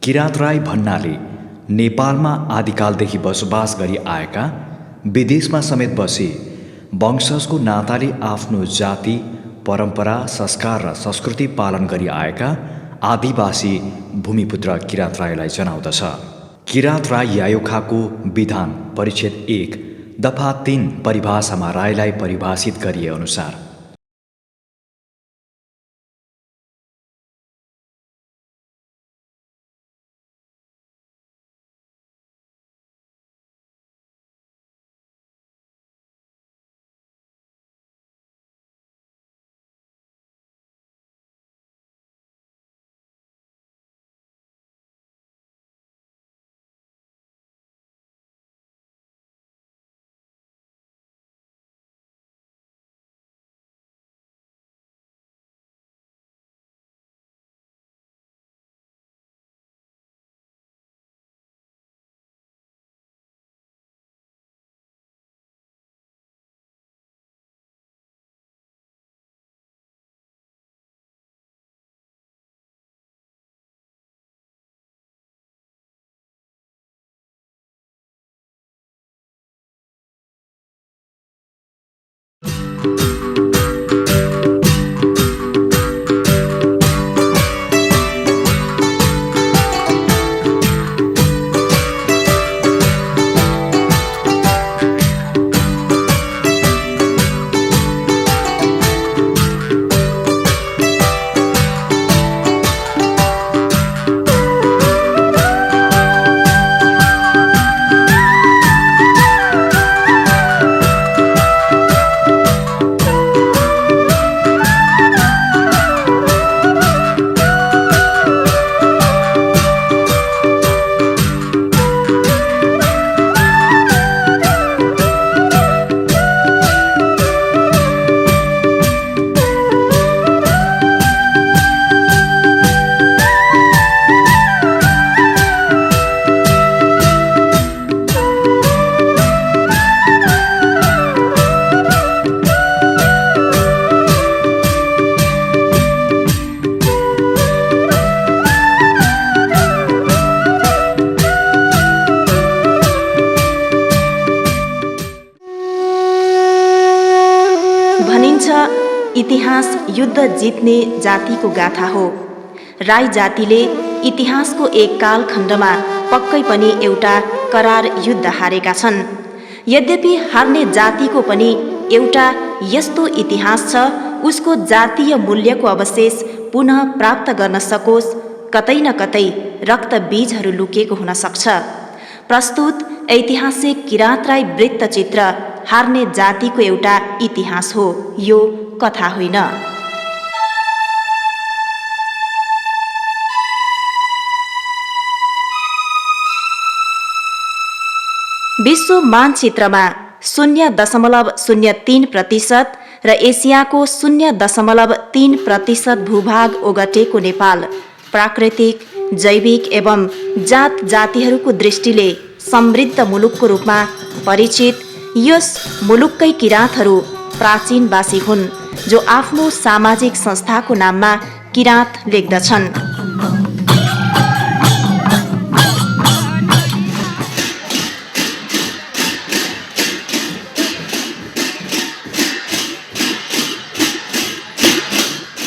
किरात राई भन्नाले नेपालमा आदिकालदेखि बसोबास गरी आएका, विदेशमा समेत बसे वंशजको नाताले आफ्नो जाति, परम्परा, संस्कार र संस्कृति पालन गरी आएका आदिवासी भूमिपुत्र किरात राईलाई जनाउँदछ। किरात राई यायोखाको विधान परिच्छेद 1 दफा 3 परिभाषामा राईलाई परिभाषित गरिए अनुसार इतिहास युद्ध जित्ने जातिको गाथा हो। राई जातिले इतिहासको एक कालखण्डमा पक्कै पनि एउटा करार युद्ध हारेका छन्। यद्यपि हार्ने जातिको पनि एउटा यस्तो इतिहास छ, उसको जातीय मूल्यको अवशेष पुनः प्राप्त गर्न सकोस्, कतै न कतै रक्त बीजहरू लुकेको हुन सक्छ। प्रस्तुत ऐतिहासिक किरात राई वृत्तचित्र हार्ने जातिको एउटा इतिहास हो, यो कथा होइन। विश्व मानचित्रमा 0.03% र एसियाको 0.3% भूभाग ओगटेको नेपाल प्राकृतिक, जैविक एवं जात जातिहरूको दृष्टिले समृद्ध मुलुकको रूपमा परिचित यस मुलुककै किराँतहरू प्राचीनवासी हुन्, जो आफ्नो सामाजिक संस्थाको नाममा किराँत लेख्दछन्।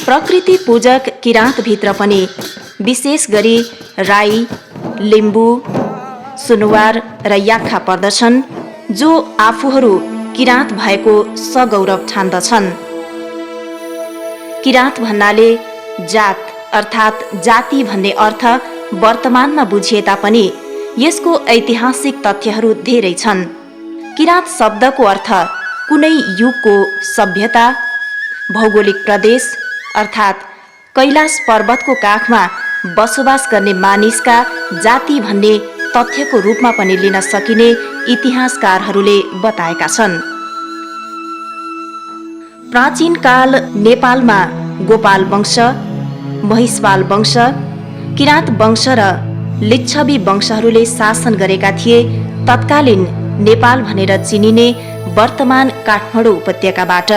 प्रकृति पूजक किराँतभित्र पनि विशेष गरी राई, लिम्बू, सुनुवार र याक्खा पर्दछन्, जो आफूहरू किराँत भएको सगौरव ठान्दछन्। किराँत भन्नाले जात अर्थात् जाति भन्ने अर्थ वर्तमानमा बुझिए तापनि यसको ऐतिहासिक तथ्यहरू धेरै छन्। किराँत शब्दको अर्थ कुनै युगको सभ्यता, भौगोलिक प्रदेश अर्थात् कैलाश पर्वतको काखमा बसोबास गर्ने मानिसका जाति भन्ने तथ्यको रूपमा पनि लिन सकिने इतिहासकारहरूले बताएका छन्। प्राचीन काल नेपालमा गोपाल वंश, महिषपाल वंश, किराँत वंश र लिच्छवी वंशहरूले शासन गरेका थिए। तत्कालीन नेपाल भनेर चिनिने वर्तमान काठमाडौँ उपत्यकाबाट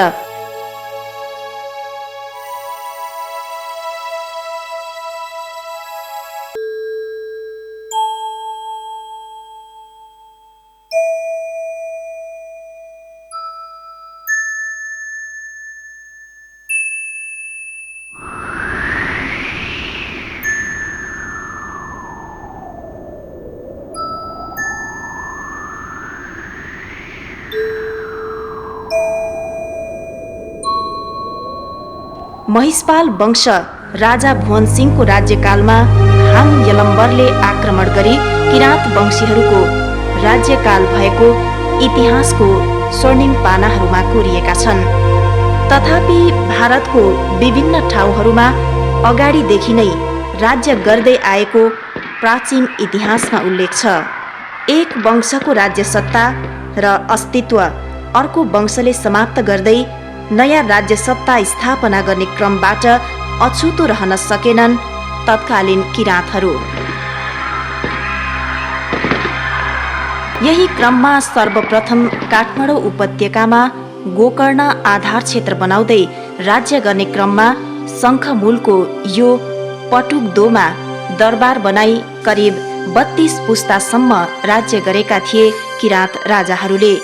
महिषपाल वंश राजा भुवन सिंहको राज्यकालमा हान यलम्बरले आक्रमण गरी किराँत वंशीहरूको राज्यकाल भएको इतिहासको स्वर्णिम पानाहरूमा कोरिएका छन्। तथापि भारतको विभिन्न ठाउँहरूमा अगाडिदेखि नै राज्य गर्दै आएको प्राचीन इतिहासमा उल्लेख छ। एक वंशको राज्यसत्ता र अस्तित्व अर्को वंशले समाप्त गर्दै नयाँ राज्यसत्ता स्थापना गर्ने क्रमबाट अछुतो रहन सकेनन् तत्कालीन किराँतहरू। यही क्रममा सर्वप्रथम काठमाडौँ उपत्यकामा गोकर्ण आधार क्षेत्र बनाउँदै राज्य गर्ने क्रममा शङ्खमूलको यो पटुकडोमा दरबार बनाई करिब 32 पुस्तासम्म राज्य गरेका थिए किराँत राजाहरूले।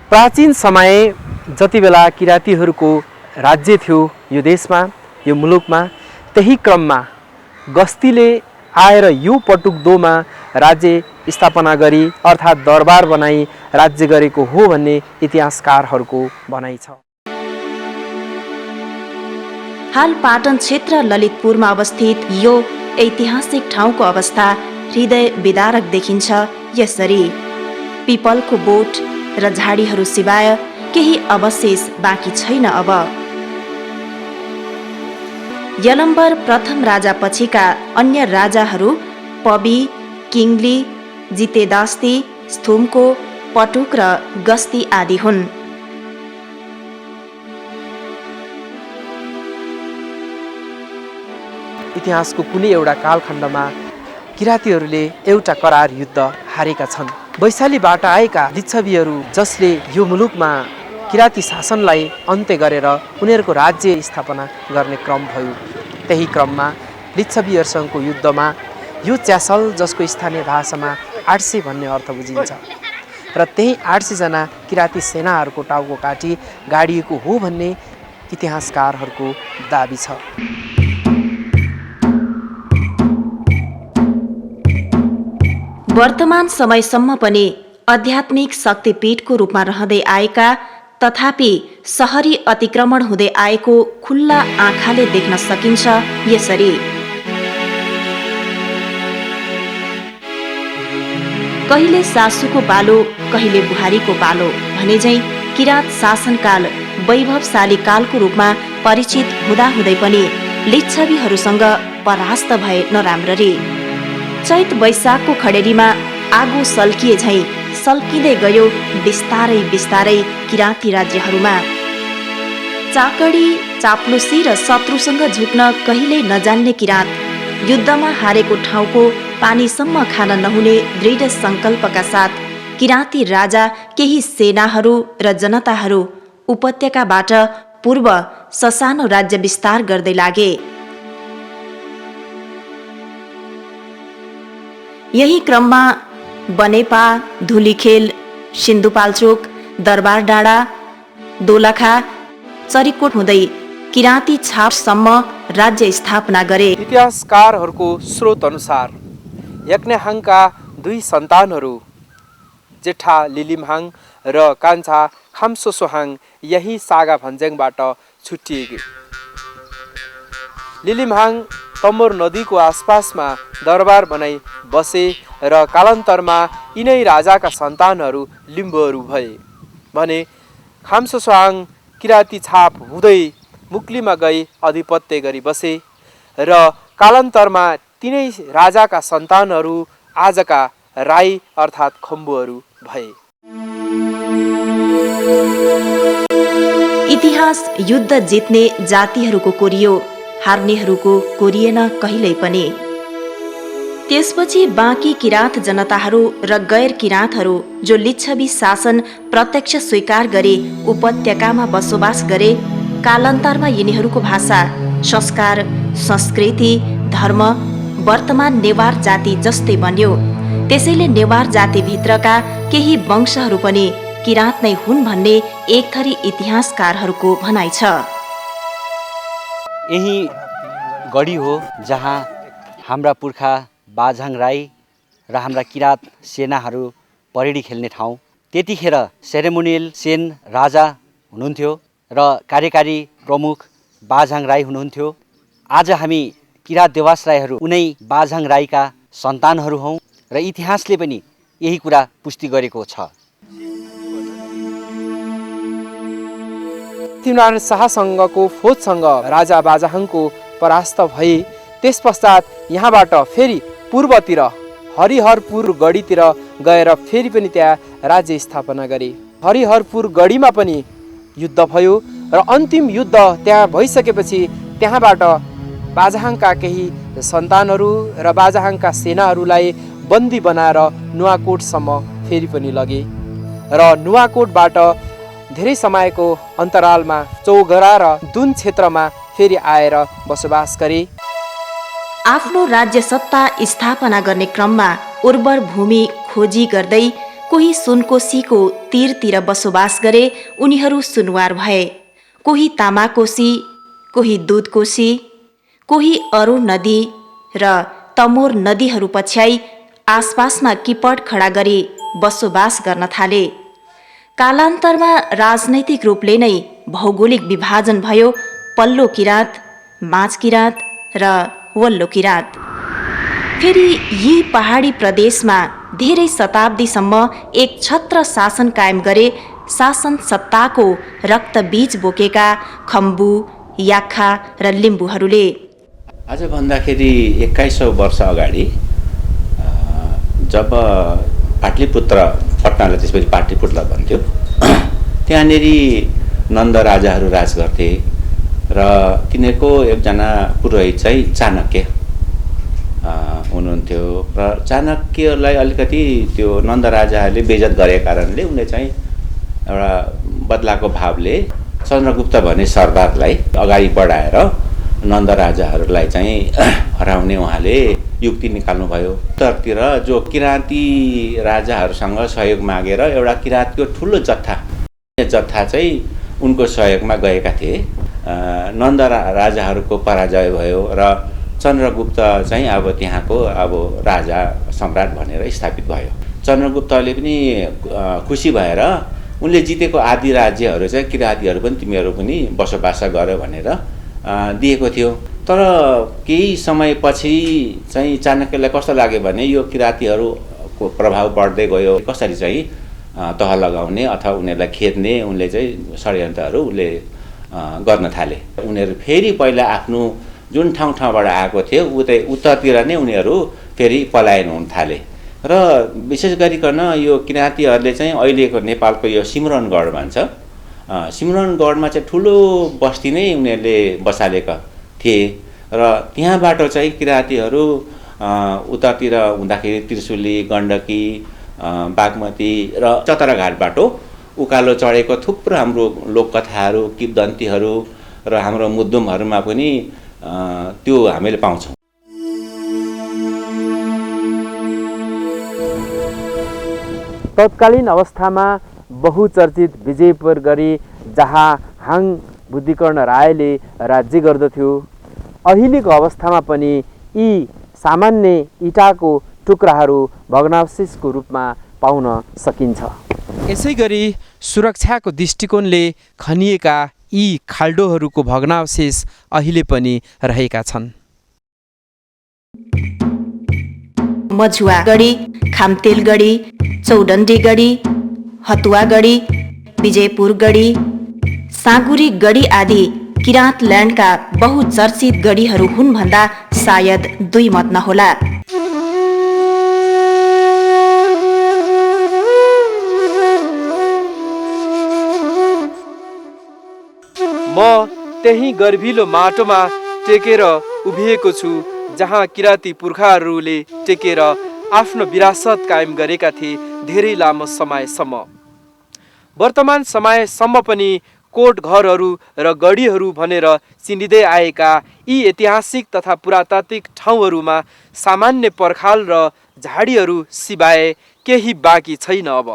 प्राचीन समय जति बेला किराँतीहरूको राज्य थियो यो देशमा, यो मुलुकमा, त्यही क्रममा गस्तीले आएर यो पटुकडोमा राज्य स्थापना गरी अर्थात् दरबार बनाई राज्य गरेको हो भन्ने इतिहासकारहरूको भनाइ छ। हाल पाटन क्षेत्र ललितपुरमा अवस्थित यो ऐतिहासिक ठाउँको अवस्था हृदय विदारक देखिन्छ। यसरी पिपलको बोट र झाडीहरू सिवाय केही अवशेष बाँकी छैन। अब यलम्बर प्रथम राजा पछिका अन्य राजाहरू पबी, किङली, जितेदास्ती, स्थुमको, पटुक र गस्ती आदि हुन्। इतिहासको कुनै एउटा कालखण्डमा किराँतीहरूले एउटा करार युद्ध हारेका छन्। वैशालीबाट आएका लिच्छवीहरू जसले यो मुलुकमा किराँती शासनलाई अन्त्य गरेर उनीहरूको राज्य स्थापना गर्ने क्रम भयो। त्यही क्रममा लिच्छवीहरूसँगको युद्धमा यो च्यासल जसको स्थानीय भाषामा 800 भन्ने अर्थ बुझिन्छ र त्यही 800 जना किराँती सेनाहरूको टाउको काटी गाडिएको हो भन्ने इतिहासकारहरूको दाबी छ। वर्तमान समयसम्म पनि आध्यात्मिक शक्तिपीठको रूपमा रहँदै आएका तथापि सहरी अतिक्रमण हुँदै आएको खुल्ला आँखाले देख्न सकिन्छ। यसरी कहिले सासुको पालो कहिले बुहारीको पालो भने झैं किराँत शासनकाल वैभवशाली कालको रूपमा परिचित हुँदाहुँदै पनि लिच्छवीहरूसँग परास्त भए नराम्ररी। चैत वैशाखको खडेरीमा आगो सल्किए झैं सल्किँदै गयो बिस्तारै बिस्तारै किराँती राज्यहरूमा। चाकडी, चाप्लुसी र शत्रुसँग झुक्न कहिल्यै नजान्ने किराँत युद्धमा हारेको ठाउँको पानीसम्म खान नहुने दृढ संकल्पका साथ किराँती राजा केही सेनाहरू र जनताहरू उपत्यकाबाट पूर्व ससानो राज्य विस्तार गर्दै लागे। यही क्रममा बनेपा, धुलीखेल, सिन्धुपाल्चोक, दरबार डाँडा, दोलखा, चरिकोट हुँदै किराँती छापसम्म राज्य स्थापना गरे। इतिहासकारहरूको स्रोत अनुसार यज्ञहाङका 2 सन्तानहरू जेठा लिलिमहाङ र कान्छा खाम्सोसोहाङ यही सागा भन्ज्याङबाट छुट्टिए। लिलिमहाङ तम्बोर नदीको आसपासमा दरबार बनाई बसे र कालान्तरमा यिनै राजाका सन्तानहरू लिम्बुहरू भए भने खाम्सोसोहाङ किराँती छाप हुँदै मुक्लीमा गई अधिपत्य गरी बसे र कालान्तरमा तिनै राजाका सन्तानहरू आजका राई अर्थात् खम्बुहरू भए। इतिहास युद्ध जित्ने जातिहरूको कोरियो, हार्नेहरूको कोरिएन कहिल्यै पनि। त्यसपछि बाँकी किराँत जनताहरू र गैर किराँतहरू जो लिच्छवी शासन प्रत्यक्ष स्वीकार गरे उपत्यकामा बसोबास गरे। कालान्तरमा यिनीहरूको भाषा, संस्कार, संस्कृति, धर्म वर्तमान नेवार जाति जस्तै बन्यो। त्यसैले नेवार जातिभित्रका केही वंशहरू पनि किराँत नै हुन् भन्ने एक थरी इतिहासकारहरूको भनाइ छ। यही गढी हो जहाँ हाम्रा पुर्खा बाझाङ राई र हाम्रा किराँत सेनाहरू परेडी खेल्ने ठाउँ। त्यतिखेर सेरेमोनियल सेन राजा हुनुहुन्थ्यो र कार्यकारी प्रमुख बाझाङ राई हुनुहुन्थ्यो। आज हामी किराँत देवास राईहरू उनै बाझाङ राईका सन्तानहरू हौँ र इतिहासले पनि यही कुरा पुष्टि गरेको छ। पृथ्वीनारायण शाहसँगको फौजसँग राजा बाझाङको परास्त भए त्यस पश्चात यहाँबाट फेरि पूर्वतिर हरिहरपुर गढीतिर गएर फेरि पनि त्यहाँ राज्य स्थापना गरे। हरिहरपुर गढीमा पनि युद्ध भयो र अन्तिम युद्ध त्यहाँ भइसकेपछि त्यहाँबाट बाझाङका केही सन्तानहरू र बाझाङका सेनाहरूलाई बन्दी बनाएर नुवाकोटसम्म फेरि पनि लगे र नुवाकोटबाट धेरै समयको अन्तरालमा चौघरा र दुन क्षेत्रमा फेरि आएर बसोबास गरे। आफ्नो राज्य सत्ता स्थापना गर्ने क्रममा उर्वर भूमि खोजी गर्दै कोही सुनकोसीको तीरतिर बसोबास गरे। उनीहरू सुनवार भए। कोही तामाकोसी, कोही दुधकोसी, कोही अरुण नदी र तमोर नदीहरू पछ्याई आसपासमा किपट खडा गरी बसोबास गर्न थाले। कालान्तरमा राजनैतिक रूपले नै भौगोलिक विभाजन भयो। पल्लो किराँत, माझ किराँत र वल्लो किराँत। फेरि यी पहाडी प्रदेशमा धेरै शताब्दीसम्म एक छत्र शासन कायम गरे। शासन सत्ताको रक्तबीज बोकेका खम्बु, याक्खा र लिम्बूहरूले। आज भन्दाखेरि 2100 वर्ष अगाडि जब पाटलिपुत्र, पटनालाई त्यसपछि पाटलिपुत्र भन्थ्यो, त्यहाँनेरि नन्द राजाहरू राज गर्थे र तिनीहरूको एकजना पुरोहित चाहिँ चाणक्य हुनुहुन्थ्यो र चाणक्यलाई अलिकति त्यो नन्द राजाहरूले बेइज्जत गरेको कारणले उनले चाहिँ एउटा बदलाको भावले चन्द्रगुप्त भन्ने सरदारलाई अगाडि बढाएर नन्द राजाहरूलाई चाहिँ हराउने उहाँले युक्ति निकाल्नुभयो। उत्तरतिर जो किराँती राजाहरूसँग सहयोग मागेर एउटा किराँतको ठुलो जत्था चाहिँ उनको सहयोगमा गएका थिए। नन्द राजाहरूको पराजय भयो र चन्द्रगुप्त चाहिँ अब त्यहाँको राजा सम्राट भनेर स्थापित भयो। चन्द्रगुप्तले पनि खुसी भएर उनले जितेको आदि राज्यहरू चाहिँ किराँतीहरू पनि तिमीहरू पनि बसोबास गर भनेर दिएको थियो। तर केही समयपछि चाहिँ चाणक्यलाई कस्तो लाग्यो भने यो किराँतीहरूको प्रभाव बढ्दै गयो, कसरी चाहिँ तह लगाउने अथवा उनीहरूलाई खेद्ने उनले चाहिँ षड्यन्त्रहरू उनले गर्न थाले। उनीहरू फेरि पहिला आफ्नो जुन ठाउँबाट आएको थियो उतै उत्तरतिर नै उनीहरू फेरि पलायन हुन थाले र विशेष गरिकन यो किराँतीहरूले चाहिँ अहिलेको नेपालको यो सिमरनगढ भन्छ, सिमरनगढमा चाहिँ ठुलो बस्ती नै उनीहरूले बसालेका थिए र त्यहाँबाट चाहिँ किराँतीहरू उतातिर हुँदाखेरि त्रिशुली, गण्डकी, बागमती र चतराघाटबाट उकालो चढेको थुप्रो हाम्रो लोककथाहरू, किंवदन्तीहरू र हाम्रो मुद्दुमहरूमा पनि त्यो हामीले पाउँछौँ। तत्कालीन अवस्थामा बहुचर्चित विजयपुर गढी जहाँ हाङ बुद्धिकर्ण रायले राज्य गर्दथ्यो, अहिलेको अवस्थामा पनि यी सामान्य इँटाको टुक्राहरू भग्नावशेषको रूपमा पाउन सकिन्छ। यसै गरी सुरक्षाको दृष्टिकोणले खनिएका यी खाल्डोहरूको भग्नावशेष अहिले पनि रहेका छन्। मझुवा गढी, खामतेल गढी, चौडण्डी गढी, हतुवा गढी, विजयपुर गढी, साँगुरी गढी आदि किराँत ल्यान्डका बहुचर्चित गढीहरू हुन् भन्दा सायद दुई मत नहोला। म त्यही गर्भिलो माटोमा टेकेर उभिएको छु जहाँ किराँती पुर्खाहरूले टेकेर आफ्नो विरासत कायम गरेका थिए धेरै लामो समयसम्म। वर्तमान समयसम्म पनि कोटघरहरू र गढीहरू भनेर चिनिँदै आएका यी ऐतिहासिक तथा पुरातात्विक ठाउँहरूमा सामान्य पर्खाल र झाडीहरू सिवाय केही बाँकी छैन। अब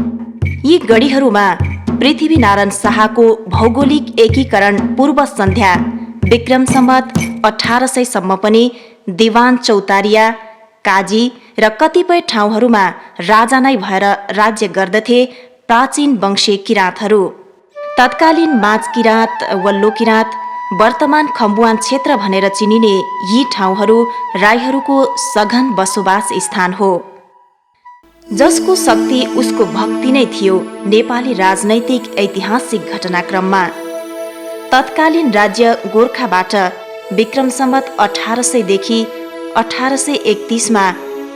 यी गढीहरूमा पृथ्वीनारायण शाहको भौगोलिक एकीकरण पूर्व सन्ध्या विक्रम सम्वत 1800 सम्म पनि दिवान चौतारिया, काजी र कतिपय ठाउँहरूमा राजा नै भएर राज्य गर्दथे प्राचीन वंशीय किराँतहरू। तत्कालीन माझ किराँत, वल्लो किराँत, वर्तमान खम्बुवान क्षेत्र भनेर चिनिने यी ठाउँहरू राईहरूको सघन बसोबास स्थान हो। जसको शक्ति उसको भक्ति नै थियो नेपाली राजनैतिक ऐतिहासिक घटनाक्रममा। तत्कालीन राज्य गोर्खाबाट विक्रम सम्वत 1800 देखि 1831 मा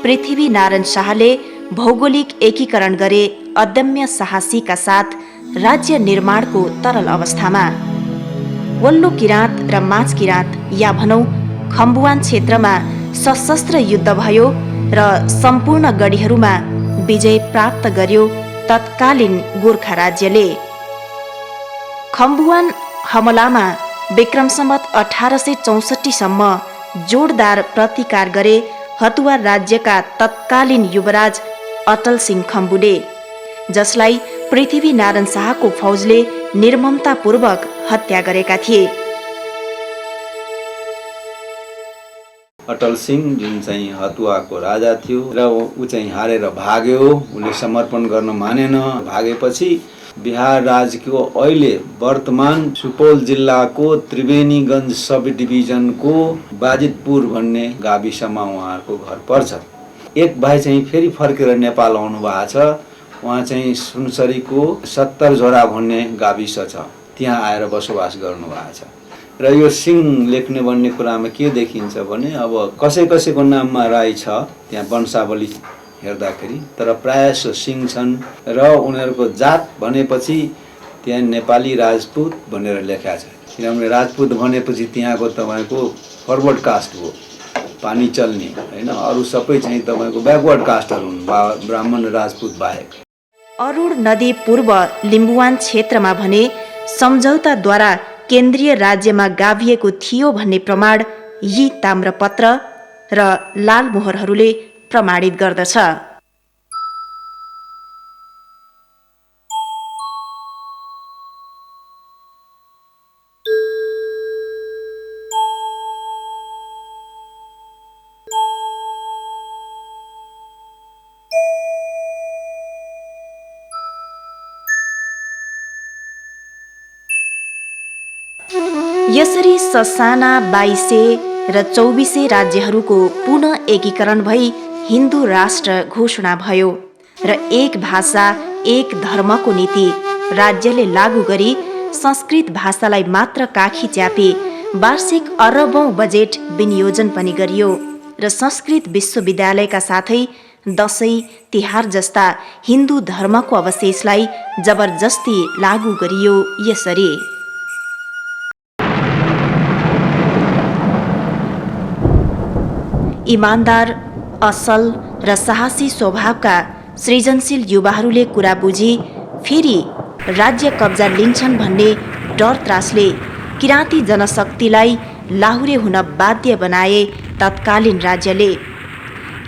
पृथ्वीनारायण शाहले भौगोलिक एकीकरण गरे अदम्य साहसीका साथ राज्य निर्माणको तरल अवस्थामा। वल्लो किराँत र माझ किराँत या भनौँ खम्बुवान क्षेत्रमा सशस्त्र युद्ध भयो र सम्पूर्ण गढीहरूमा विजय प्राप्त गर्यो तत्कालीन गोर्खा राज्यले। खम्बुवान हमलामा विक्रम सम्वत 1864 सम्म जोरदार प्रतिकार गरे हतुवा राज्यका तत्कालीन युवराज अटल सिंह खम्बुले, जसलाई पृथ्वीनारायण शाहको फौजले निर्ममतापूर्वक हत्या गरेका थिए। अटल सिंह जुन चाहिँ हतुवाको राजा थियो र ऊ चाहिँ हारेर भाग्यो, उसले समर्पण गर्न मानेन। भागेपछि बिहार राज्यको अहिले वर्तमान सुपौल जिल्लाको त्रिवेणीगञ्ज सब डिभिजनको बाजितपुर भन्ने गाविसमा उहाँहरूको घर पर्छ। एक भाइ चाहिँ फेरि फर्केर नेपाल आउनु भएको छ। उहाँ चाहिँ सुनसरीको 70 झोरा भन्ने गाविस छ, त्यहाँ आएर बसोबास गर्नुभएको छ। र यो सिंह लेख्ने भन्ने कुरामा के देखिन्छ भने अब कसै कसैको नाममा राई छ त्यहाँ वंशावली हेर्दाखेरि, तर प्रायः सो सिंह छन् र उनीहरूको जात भनेपछि त्यहाँ नेपाली राजपूत भनेर लेखा छ। किनभने राजपूत भनेपछि त्यहाँको तपाईँको फरवर्ड कास्ट हो, पानी चल्ने होइन। अरू सबै चाहिँ तपाईँको ब्याकवर्ड कास्टहरू हुन्, ब्राह्मण र राजपूत बाहेक। अरुण नदी पूर्व लिम्बुवान क्षेत्रमा भने सम्झौताद्वारा केन्द्रीय राज्यमा गाभिएको थियो भन्ने प्रमाण यी ताम्रपत्र र लालमोहरहरूले प्रमाणित गर्दछ। यसरी ससाना 2200 र 2400 राज्यहरूको पुनः एकीकरण भई हिन्दू राष्ट्र घोषणा भयो र एक भाषा एक धर्मको नीति राज्यले लागू गरी संस्कृत भाषालाई मात्र काखी च्यापी वार्षिक अरबौं बजेट विनियोजन पनि गरियो र संस्कृत विश्वविद्यालयका साथै दशैं तिहार जस्ता हिन्दू धर्मको अवशेषलाई जबरजस्ती लागू गरियो। यसरी इमानदार, असल र साहसी स्वभावका सृजनशील युवाहरूले कुरा बुझी फेरि राज्य कब्जा लिन्छन् भन्ने डर त्रासले किराँती जनशक्तिलाई लाहुरे हुन बाध्य बनाए तत्कालीन राज्यले।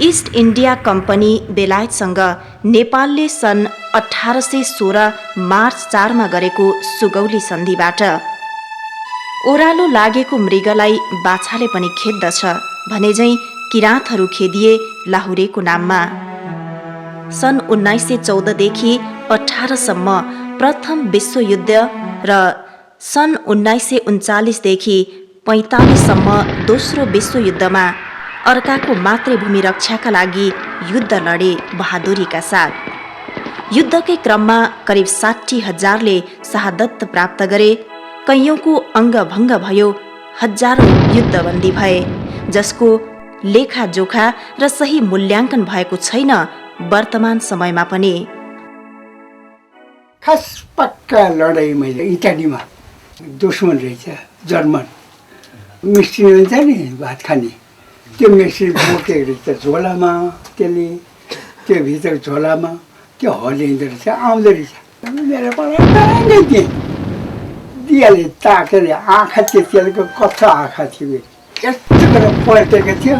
इस्ट इन्डिया कम्पनी बेलायतसँग नेपालले सन् 1816 मार्च 4 मा गरेको सुगौली सन्धिबाट ओह्रालो लागेको मृगलाई बाछाले पनि खेद्दछ भनेझैं किराँतहरू खेदिए लाहुरेको नाममा। सन् 1914 देखि 18 सम्म प्रथम विश्वयुद्ध र सन् 1939 देखि 45 सम्म दोस्रो विश्वयुद्धमा अर्काको मातृभूमि रक्षाका लागि युद्ध लडे बहादुरीका साथ। युद्धकै क्रममा करिब 60,000ले शहादत प्राप्त गरे, कैयौंको अङ्गभङ्ग भयो, हजारौं युद्धबन्दी भए, जसको लेखाजोखा र सही मूल्याङ्कन भएको छैन वर्तमान समयमा पनि। खास पक्का लडाइँ मैले इटालीमा दुश्मन रहेछ जर्मन मिस्त्री हुन्छ नि भात खाने, त्यो मिस्त्री बोकेको रहेछ झोलामा, त्यसले त्यो भित्र झोलामा त्यो हलिँदो रहेछ, आउँदो रहेछ। मेरो पढाइ यतिले ताकेर आँखा त्यतिको कच्चा आँखा थियो यस्तो गरेर पल्टेको थियो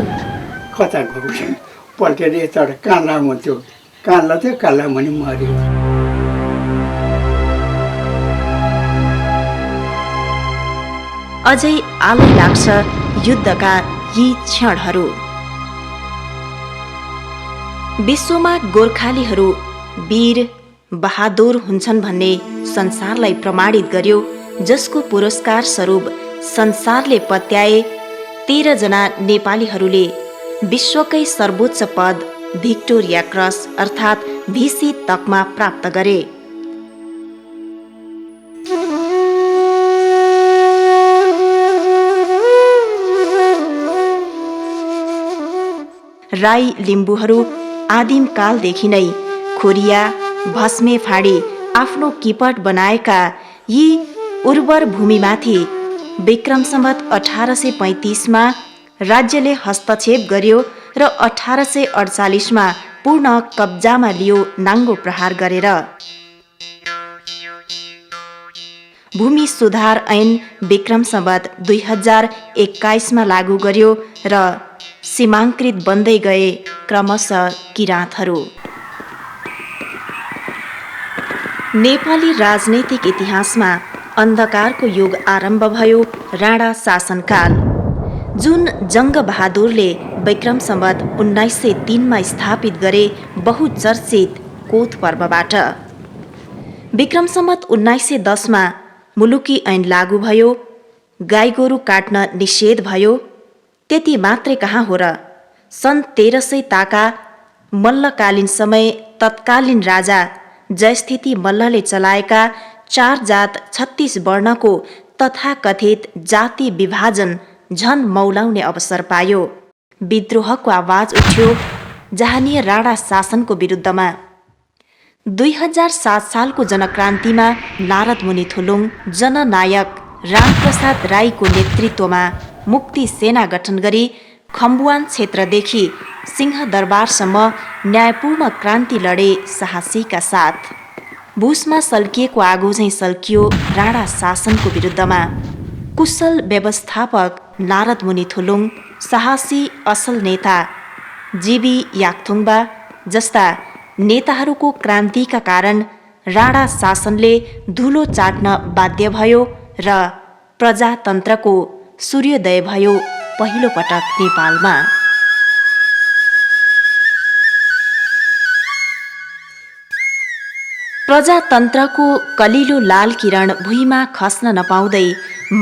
कता घुम्छ पल्टेर यता कान्लामा त्यो कान्ला थियो कान्ला भने मऱ्यो। अझै आलै लाग्छ युद्धका यी क्षणहरू। विश्वमा गोर्खालीहरू वीर बहादुर हुन्छन् भन्ने संसारलाई प्रमाणित गर्यो, जसको पुरस्कार स्वरूप संसारले पत्याए 13 जना नेपालीहरूले विश्वकै सर्वोच्च पद भिक्टोरिया क्रस अर्थात् भिसी तकमा प्राप्त गरे। राई लिम्बूहरू आदिम कालदेखि नै खोरिया भस्मे फाडी आफ्नो किपट बनाएका यी उर्वर भूमिमाथि विक्रम सम्वत 1835 राज्यले हस्तक्षेप गर्यो र 1848 पूर्ण कब्जामा लियो नाङ्गो प्रहार गरेर। भूमि सुधार ऐन विक्रम सम्वत 2021 लागू गर्यो र सीमाङ्कृत बन्दै गए क्रमशः किराँतहरू। नेपाली राजनैतिक इतिहासमा अन्धकारको युग आरम्भ भयो राणा शासनकाल, जुन जङ्गबहादुरले विक्रम सम्वत 1903 स्थापित गरे बहुचर्चित कोत पर्वबाट। विक्रम सम्वत 1910 मुलुकी ऐन लागू भयो, गाई गोरु काट्न निषेध भयो। त्यति मात्रै कहाँ हो र, सन् 1300 ताका मल्लकालीन समय तत्कालीन राजा जयस्थिति मल्लले चलाएका 4 जात 36 वर्णको तथाकथित जाति विभाजन झन मौलाउने अवसर पायो। विद्रोहको आवाज उठ्यो जहानीय राणा शासनको विरुद्धमा। 2007 सालको जनक्रान्तिमा नारद मुनि थुलुङ जननायक रामप्रसाद राईको नेतृत्वमा मुक्ति सेना गठन गरी खम्बुवान क्षेत्रदेखि सिंहदरबारसम्म न्यायपूर्ण क्रान्ति लडे साहसीका साथ। भुसमा सल्किएको आगो झैँ सल्कियो राणा शासनको विरुद्धमा। कुशल व्यवस्थापक नारद मुनि थुलुङ, साहसी असल नेता जीवी याक्थुङबा जस्ता नेताहरूको क्रान्तिका कारण राणा शासनले धुलो चाट्न बाध्य भयो र प्रजातन्त्रको सूर्योदय भयो पहिलो पटक नेपालमा। प्रजातन्त्रको कलिलो लाल किरण भुइँमा खस्न नपाउँदै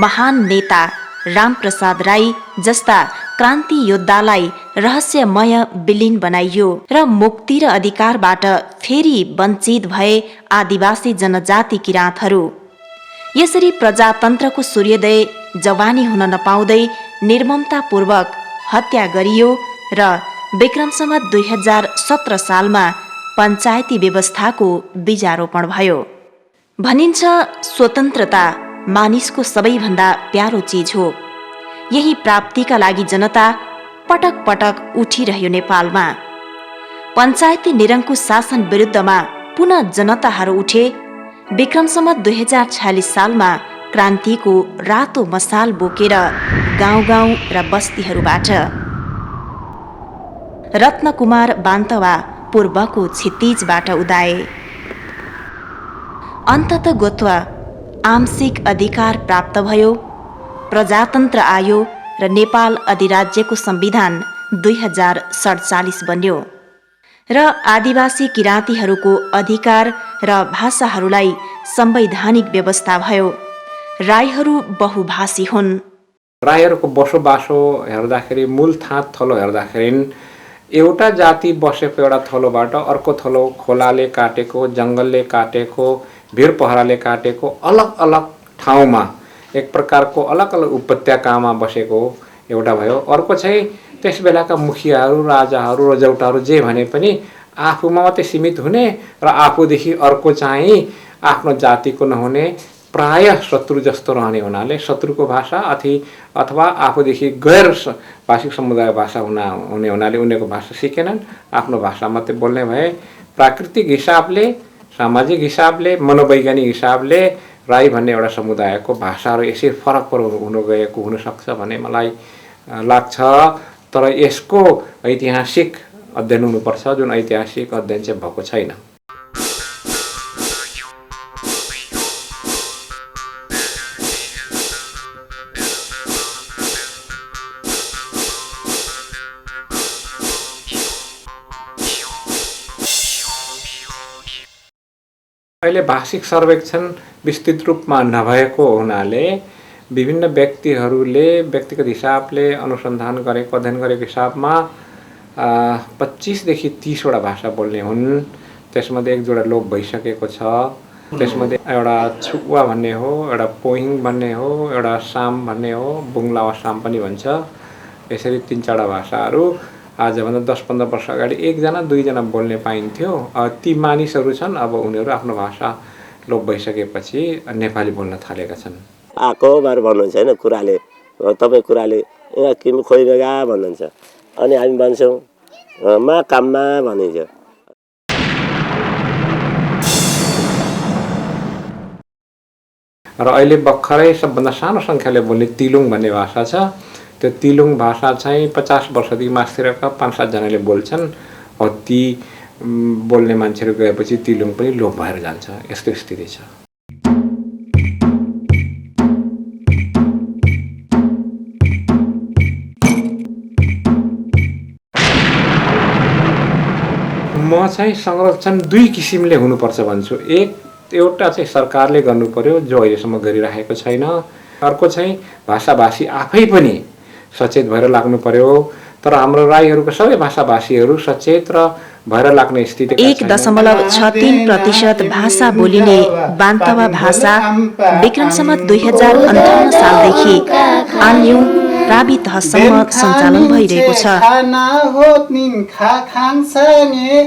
महान नेता रामप्रसाद राई जस्ता क्रान्ति योद्धालाई रहस्यमय विलिन बनाइयो र मुक्ति र अधिकारबाट फेरि वञ्चित भए आदिवासी जनजाति किराँतहरू। यसरी प्रजातन्त्रको सूर्योदय जवानी हुन नपाउँदै निर्ममतापूर्वक हत्या गरियो र विक्रम सम्वत 2017 सालमा पञ्चायती व्यवस्थाको बीजारोपण भयो। भनिन्छ स्वतन्त्रता मानिसको सबैभन्दा प्यारो चिज हो। यही प्राप्तिका लागि जनता पटक पटक उठिरह्यो नेपालमा। पञ्चायती निरङ्कुश शासन विरुद्धमा पुनः जनताहरू उठे। विक्रम सम्वत 2046 सालमा क्रान्तिको रातो मसाल बोकेर गाउँ गाउँ र बस्तीहरूबाट। रत्नकुमार बान्तवा पूर्वको क्षितिजबाट उदाए। अन्तत गोत्वा आंशिक अधिकार प्राप्त भयो, प्रजातन्त्र आयो र नेपाल अधिराज्यको संविधान 2047 बन्यो र आदिवासी किराँतीहरूको अधिकार र भाषाहरूलाई संवैधानिक व्यवस्था भयो। राईहरू बहुभाषी हुन्। राईहरूको बसोबासो हेर्दाखेरि मूल थाँत थलो हेर्दाखेरि एउटा जाति बसेको एउटा थलोबाट अर्को थलो खोलाले काटेको, जङ्गलले काटेको, भिर पहराले काटेको अलग अलग ठाउँमा एक प्रकारको अलग अलग उपत्यकामा बसेको एउटा भयो। अर्को चाहिँ त्यस बेलाका मुखियाहरू, राजाहरू, रजौटाहरू जे भने पनि आफूमा मात्रै सीमित हुने र आफूदेखि अर्को चाहिँ आफ्नो जातिको नहुने, प्राय शत्रु जस्तो रहने हुनाले शत्रुको भाषा अथवा आफूदेखि गैर भाषिक समुदाय भाषा हुने हुनाले उनीहरूको भाषा सिकेनन्, आफ्नो भाषा मात्रै बोल्ने भए। प्राकृतिक हिसाबले, सामाजिक हिसाबले, मनोवैज्ञानिक हिसाबले राई भन्ने एउटा समुदायको भाषाहरू यसै फरक हुन गएको हुनसक्छ भन्ने मलाई लाग्छ। तर यसको ऐतिहासिक अध्ययन हुनुपर्छ, जुन ऐतिहासिक अध्ययन चाहिँ भएको छैन। अहिले भाषिक सर्वेक्षण विस्तृत रूपमा नभएको हुनाले विभिन्न व्यक्तिहरूले व्यक्तिगत हिसाबले अनुसन्धान गरेको अध्ययन गरेको हिसाबमा 25 देखि 30 वटा भाषा बोल्ने हुन्। त्यसमध्ये एक जोडा लोप भइसकेको छ। त्यसमध्ये एउटा छुवा भन्ने हो, एउटा पोहिङ भन्ने हो, एउटा साम भन्ने हो, बुङ्ला वा साम पनि भन्छ। यसरी 3-4 भाषाहरू आजभन्दा 10-15 वर्ष अगाडि 1-2 बोल्ने पाइन्थ्यो। ती मानिसहरू छन्, अब उनीहरू आफ्नो भाषा लोप भइसकेपछि नेपाली बोल्न थालेका छन्। आको बार भन्नुहुन्छ होइन, कुराले तपाईँ कुराले किन खोइरहेगा भन्नुहुन्छ, अनि हामी भन्छौँ मा काममा भनिन्छ। र अहिले भर्खरै सबभन्दा सानो सङ्ख्याले बोल्ने तिलुङ भन्ने भाषा छ। त्यो तिलुङ भाषा चाहिँ 50 वर्षदेखि मास्तिरका 5-7 जनाले बोल्छन्। ती बोल्ने मान्छेहरू गएपछि तिलुङ पनि लोप भएर जान्छ। यस्तो स्थिति छ। म चाहिँ संरक्षण 2 किसिमले हुनुपर्छ भन्छु। एउटा चाहिँ सरकारले गर्नु पर्यो, जो अहिलेसम्म गरिरहेको छैन। अर्को चाहिँ भाषाभाषी आफै पनि सचेत भएर लाग्नु पर्यो। तर हाम्रो राईहरूको सबै भाषाभाषीहरू सचेत र भएर लाग्ने स्थिति 1.63% भाषा बोलिने बान्तवा भाषा विक्रम सम्वत 2058 सालदेखि आन्यु प्रावि तहसम्म सञ्चालन भइरहेको छ।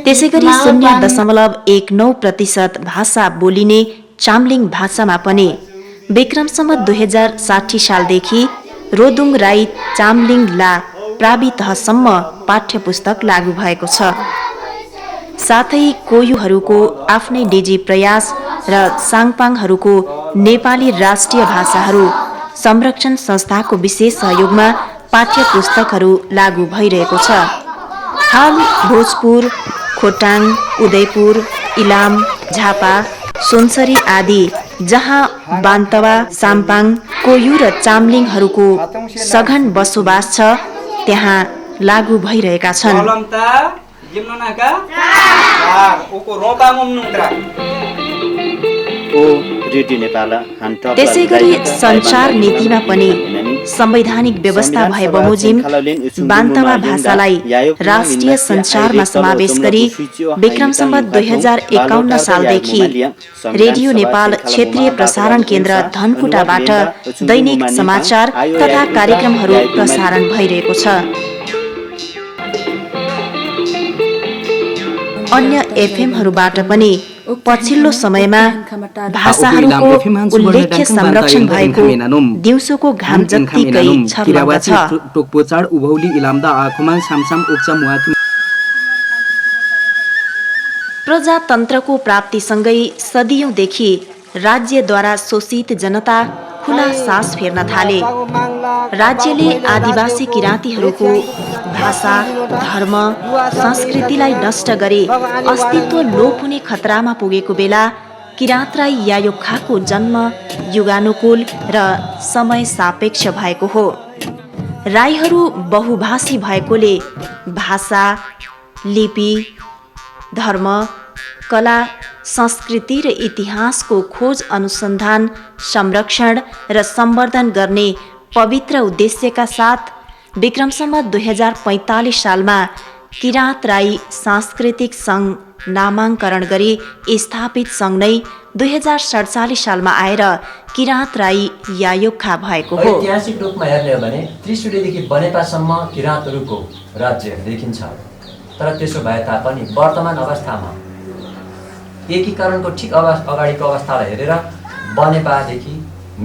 त्यसैगरी 0.19% भाषा बोलिने चाम्लिङ भाषामा पनि विक्रम सम्वत 2060 सालदेखि रोदुङ राई चाम्लिङ ला प्रावि तहसम्म पाठ्यपुस्तक लागू भएको छ। साथै कोयुहरूको आफ्नै निजी प्रयास र साङपाङहरूको नेपाली राष्ट्रिय भाषाहरू संरक्षण संस्थाको विशेष सहयोगमा पाठ्यपुस्तकहरू लागू भइरहेको छ। हाल भोजपुर, खोटाङ, उदयपुर, इलाम, झापा, सुनसरी आदि जहाँ बान्तवा, साम्पाङ, कोयु र चाम्लिङहरूको सघन बसोबास छ, त्यहाँ लागू भइरहेका छन्। त्यसैगरी सञ्चार नीतिमा पनि संवैधानिक व्यवस्था भए बमोजिम बान्तवा भाषालाई राष्ट्रिय सञ्चारमा समावेश गरी विक्रम सम्वत 2051 सालदेखि रेडियो नेपाल क्षेत्रीय प्रसारण केन्द्र धनकुटाबाट दैनिक समाचार तथा कार्यक्रमहरू प्रसारण भइरहेको छ। अन्य एफएमहरूबाट पनि पछिल्लो समयमा भाषाहरूको उल्लेख्य संरक्षण भएको दिउँसोको घाम जत्तिकै छर्लङ्ग छ। प्रजातन्त्रको प्राप्तिसँगै सदियौंदेखि राज्यद्वारा शोषित जनता खुला सास फेर्न थाले। राज्यले आदिवासी किराँतीहरूको भाषा, धर्म, संस्कृतिलाई नष्ट गरे अस्तित्व लोप हुने खतरामा पुगेको बेला किराँत राई यायोखाको जन्म युगानुकूल र समय सापेक्ष भएको हो। राईहरू बहुभाषी भएकोले भाषा, लिपि, धर्म, कला, संस्कृति र इतिहासको खोज, अनुसन्धान, संरक्षण र सम्वर्धन गर्ने पवित्र उद्देश्यका साथ विक्रम सम्वत 2045 सालमा किराँत राई सांस्कृतिक सङ्घ नामाङ्करण गरी स्थापित सङ्घ नै 2047 सालमा आएर किराँत राई यायोखा भएको हो। ऐतिहासिक रूपमा हेर्ने हो भने त्रिशुलीदेखि बनेपासम्म किराँतहरूको राज्य देखिन्छ। तर त्यसो भए तापनि वर्तमान अवस्थामा एकीकरणको ठिक अगाडिको अवस्थालाई हेरेर बनेपादेखि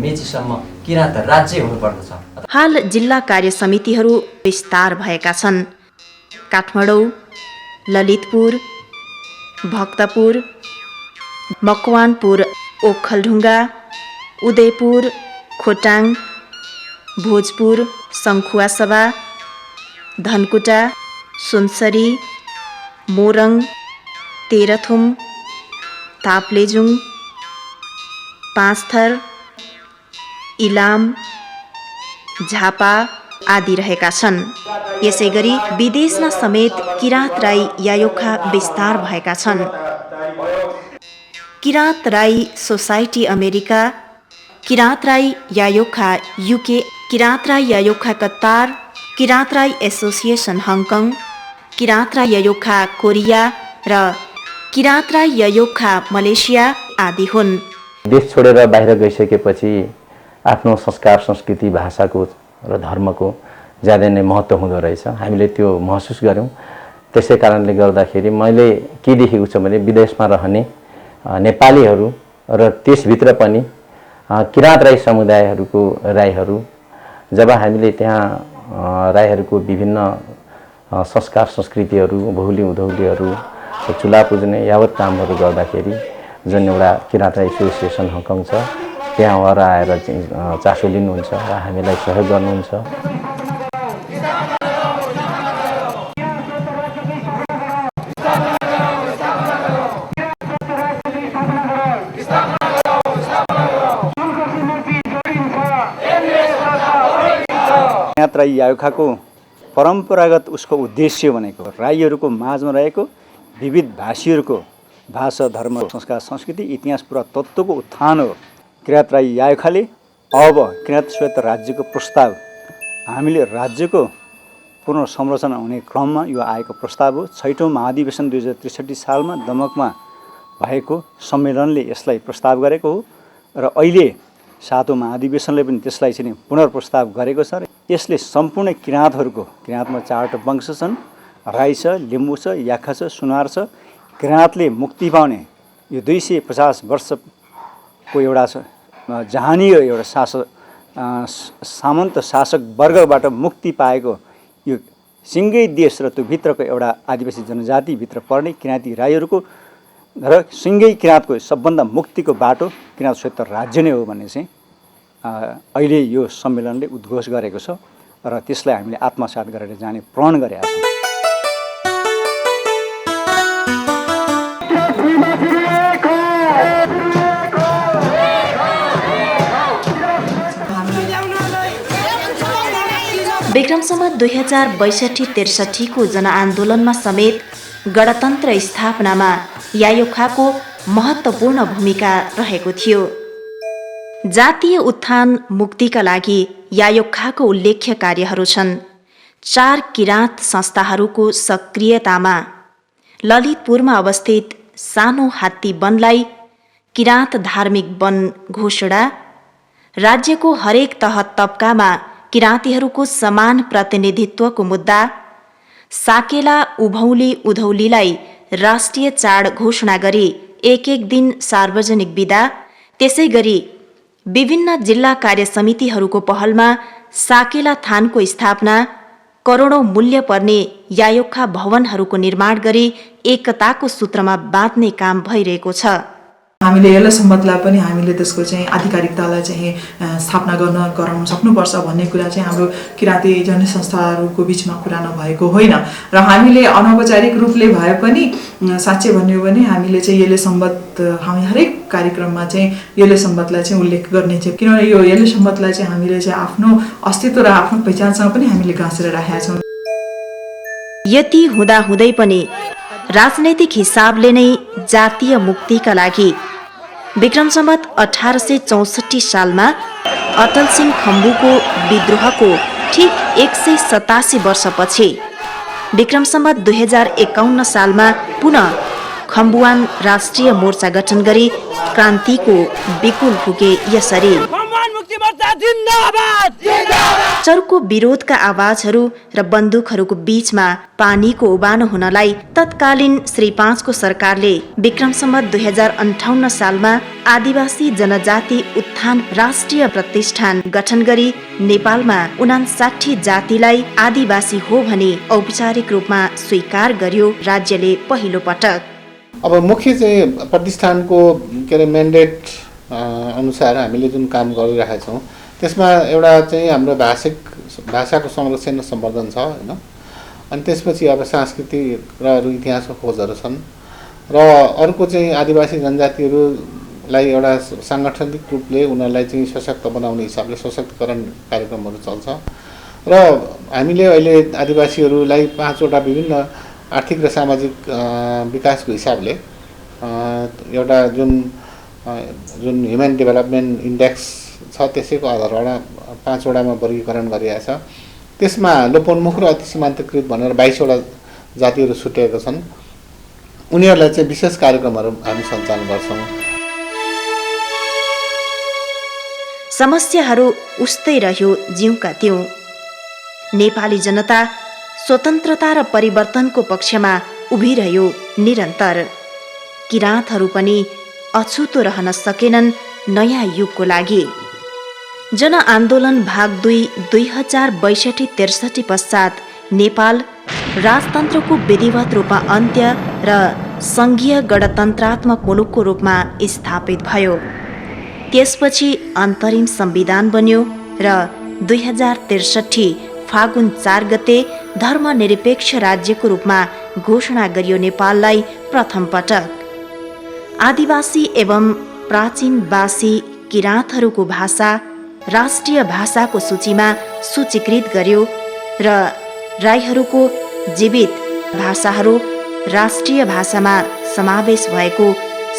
मेचीसम्म किराँत राज्य हुनुपर्दछ। हाल जिल्ला कार्य समितिहरू विस्तार भएका छन्। काठमाडौँ, ललितपुर, भक्तपुर, मकवानपुर, ओखलढुङ्गा, उदयपुर, खोटाङ, भोजपुर, सङ्खुवासभा, धनकुटा, सुनसरी, मोरङ, तेह्रथुम, ताप्लेजुङ, पाँचथर, इलाम, झापा आदि रहेका छन्। यसैगरी विदेशमा समेत किराँत राई यायोखा विस्तार भएका छन्। Kirant Rai society America, Kirant Rai Yayokha UK, Kirant Rai Yayokha Qatar, Kirant Rai association Hong Kong, Kirant Rai Yayokha Korea र किराँत राई यायोखा मलेसिया आदि हुन्। देश छोडेर बाहिर गइसकेपछि आफ्नो संस्कार, संस्कृति, भाषाको र धर्मको ज्यादै नै महत्त्व हुँदो रहेछ। हामीले त्यो महसुस गऱ्यौँ। त्यसै कारणले गर्दाखेरि मैले के देखेको छु भने विदेशमा रहने नेपालीहरू र त्यसभित्र पनि किराँत राई समुदायहरूको राईहरू, जब हामीले त्यहाँ राईहरूको विभिन्न संस्कार, संस्कृतिहरू, बहुली उधौलीहरू, चुला पुज्ने यावत कामहरू गर्दाखेरि जुन एउटा किराँत राई एसोसिएसन हङकङ छ, त्यहाँ उहाँहरू आएर चासो लिनुहुन्छ र हामीलाई सहयोग गर्नुहुन्छ। किराँत राई यायोखाको परम्परागत उसको उद्देश्य भनेको राईहरूको माझमा रहेको विविध भाषीहरूको भाषा, धर्म, संस्कार, संस्कृति, इतिहास, पुरातत्त्वको उत्थान हो। किराँत राई यायोखाले अब किराँत स्वायत्त राज्यको प्रस्ताव, हामीले राज्यको पुनर्संरचना हुने क्रममा यो आएको प्रस्ताव हो। 6औं महाधिवेशन 2063 सालमा दमकमा भएको सम्मेलनले यसलाई प्रस्ताव गरेको हो र अहिले 7औं महाधिवेशनले पनि त्यसलाई चाहिँ पुनर्प्रस्ताव गरेको छ। र यसले सम्पूर्ण किराँतहरूको, किराँतमा 4वटा वंश छन्, राई छ, लिम्बू छ, याखा छ, सुनार छ। किराँतले मुक्ति पाउने यो 250 वर्षको एउटा जहानीय एउटा सामन्त शासक वर्गबाट मुक्ति पाएको यो सिङ्गै देश र त्यो भित्रको एउटा आदिवासी जनजातिभित्र पर्ने किराँती राईहरूको र सिङ्गै किराँतको सबभन्दा मुक्तिको बाटो किराँत स्वायत्त राज्य नै हो भन्ने चाहिँ अहिले यो सम्मेलनले उद्घोष गरेको छ र त्यसलाई हामीले आत्मसात गरेर जाने प्रण गरेका छौँ। विक्रम सम्वत 2062-63 को जनआन्दोलनमा समेत गणतन्त्र स्थापनामा यायोखाको महत्त्वपूर्ण भूमिका रहेको थियो। जातीय उत्थान मुक्तिका लागि यायोखाको उल्लेख्य कार्यहरू छन्। 4 किराँत संस्थाहरूको सक्रियतामा ललितपुरमा अवस्थित सानो हात्ती वनलाई किराँत धार्मिक वन घोषणा, राज्यको हरेक तह तबकामा किराँतीहरूको समान प्रतिनिधित्वको मुद्दा, साकेला उभौली उधौलीलाई राष्ट्रिय चाड घोषणा गरी एक दिन सार्वजनिक बिदा, त्यसै गरी विभिन्न जिल्ला कार्य समितिहरूको पहलमा साकेला थानको स्थापना, करोडौं मूल्य पर्ने यायोखा भवनहरूको निर्माण गरी एकताको सूत्रमा बाँध्ने काम भइरहेको छ। हामीले यसलाई सम्बन्धलाई पनि हामीले त्यसको चाहिँ आधिकारिकतालाई चाहिँ स्थापना गराउन सक्नुपर्छ भन्ने कुरा चाहिँ हाम्रो किराँती जनसंस्थाहरूको बिचमा कुरा नभएको होइन र हामीले अनौपचारिक रूपले भए पनि साँच्चै भन्यो भने हामीले चाहिँ यसले सम्बन्ध हामी हरेक कार्यक्रममा चाहिँ यसले सम्बन्धलाई चाहिँ उल्लेख गर्ने चाहिँ, किनभने यो यसले सम्बन्धलाई चाहिँ हामीले चाहिँ आफ्नो अस्तित्व र आफ्नो पहिचानसँग पनि हामीले गाँसेर राखेका छौँ। यति हुँदाहुँदै पनि राजनैतिक हिसाबले नै जातीय मुक्तिका लागि विक्रम सम्वत 1864 सालमा अटल सिंह खम्बुको विद्रोहको ठीक 187 वर्षपछि विक्रम सम्वत 2051 सालमा पुनः खम्बुवान राष्ट्रिय मोर्चा गठन गरी क्रान्तिको बिकुल फुके। यसरी चर्को विरोधका आवाजहरू र बन्दुकहरूको बीचमा पानीको उबानो हुनलाई तत्कालीन श्री 5 को सरकारले विक्रम सम्वत 2058 सालमा आदिवासी जनजाति उत्थान राष्ट्रिय प्रतिष्ठान गठन गरी नेपालमा 59 जातिलाई आदिवासी हो भनी औपचारिक रूपमा स्वीकार गर्यो राज्यले पहिलो पटक। अब मुख्य चाहिँ प्रतिष्ठानको के अरे म्यान्डेट अनुसार हामीले जुन काम गरिरहेका छौँ त्यसमा एउटा चाहिँ हाम्रो भाषाको संरक्षण र सम्वर्धन छ होइन। अनि त्यसपछि अब सांस्कृतिक र इतिहासको खोजहरू छन् र अर्को चाहिँ आदिवासी जनजातिहरूलाई एउटा साङ्गठनिक रूपले उनीहरूलाई चाहिँ सशक्त बनाउने हिसाबले सशक्तिकरण कार्यक्रमहरू चल्छ र हामीले अहिले आदिवासीहरूलाई 5वटा विभिन्न आर्थिक र सामाजिक विकासको हिसाबले एउटा जुन ह्युमन डेभलपमेन्ट इन्डेक्स छ त्यसैको आधारमा 5वटामा वर्गीकरण गरिएको छ। त्यसमा लोपोन्मुख र अति सीमान्तकृत भनेर 22वटा जातिहरू छुट्याएका छन्। उनीहरूलाई चाहिँ विशेष कार्यक्रमहरू हामी सञ्चालन गर्छौँ। समस्याहरू उस्तै रह्यो जिउका त्यों। नेपाली जनता स्वतन्त्रता र परिवर्तनको पक्षमा उभिरह्यो निरन्तर। किराँतहरू पनि अछुतो रहन सकेनन् नयाँ युगको लागि। जनआन्दोलन भाग 2 2062-63 पश्चात नेपाल राजतन्त्रको विधिवत रूपमा अन्त्य र सङ्घीय गणतन्त्रात्मक मुलुकको रूपमा स्थापित भयो। त्यसपछि अन्तरिम संविधान बन्यो र 2063 फागुन 4 गते धर्मनिरपेक्ष राज्यको रूपमा घोषणा गरियो नेपाललाई प्रथम पटक। आदिवासी एवं प्राचीनवासी किराँतहरूको भाषा राष्ट्रिय भाषाको सूचीमा सूचीकृत गर्यो र राईहरूको जीवित भाषाहरू राष्ट्रिय भाषामा समावेश भएको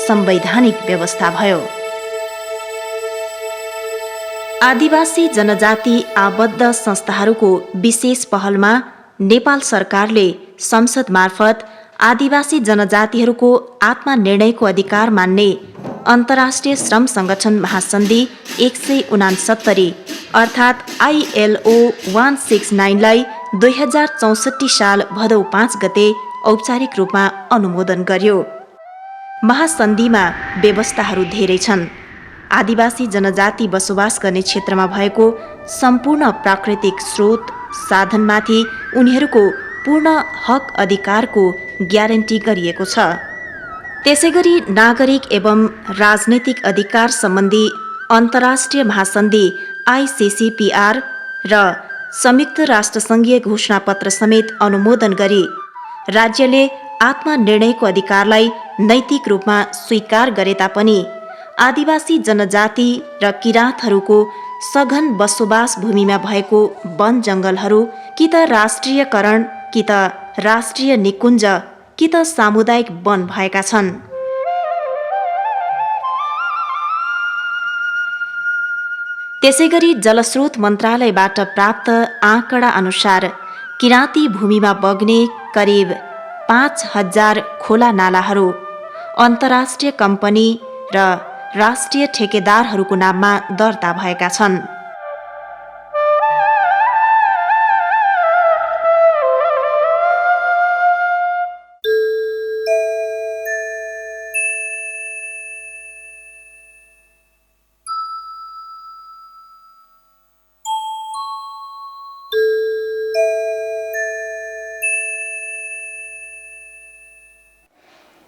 संवैधानिक व्यवस्था भयो। आदिवासी जनजाति आबद्ध संस्थाहरूको विशेष पहलमा नेपाल सरकारले संसद मार्फत आदिवासी जनजातिहरूको आत्मनिर्णयको अधिकार मान्ने अन्तर्राष्ट्रिय श्रम संगठन महासन्धि 169 अर्थात् ILO 169 लाई 2064 साल भदौ 5 गते औपचारिक रूपमा अनुमोदन गर्यो। महासन्धिमा व्यवस्थाहरू धेरै छन्। आदिवासी जनजाति बसोबास गर्ने क्षेत्रमा भएको सम्पूर्ण प्राकृतिक स्रोत साधनमाथि उनीहरूको पूर्ण हक अधिकारको ग्यारेन्टी गरिएको छ। त्यसैगरी नागरिक एवं राजनैतिक अधिकार सम्बन्धी अन्तर्राष्ट्रिय महासन्धि ICCPR र संयुक्त राष्ट्रसङ्घीय घोषणापत्र समेत अनुमोदन गरी राज्यले आत्मनिर्णयको अधिकारलाई नैतिक रूपमा स्वीकार गरे तापनि आदिवासी जनजाति र किराँतहरूको सघन बसोबास भूमिमा भएको वन जङ्गलहरू कि त राष्ट्रियकरण कि त राष्ट्रिय निकुञ्ज कि त सामुदायिक वन भएका छन्। त्यसैगरी जलस्रोत मन्त्रालयबाट प्राप्त आँकडा अनुसार किराँती भूमिमा बग्ने करिब 5000 खोला नालाहरू अन्तर्राष्ट्रिय कम्पनी र राष्ट्रिय ठेकेदारहरूको नाममा दर्ता भएका छन्।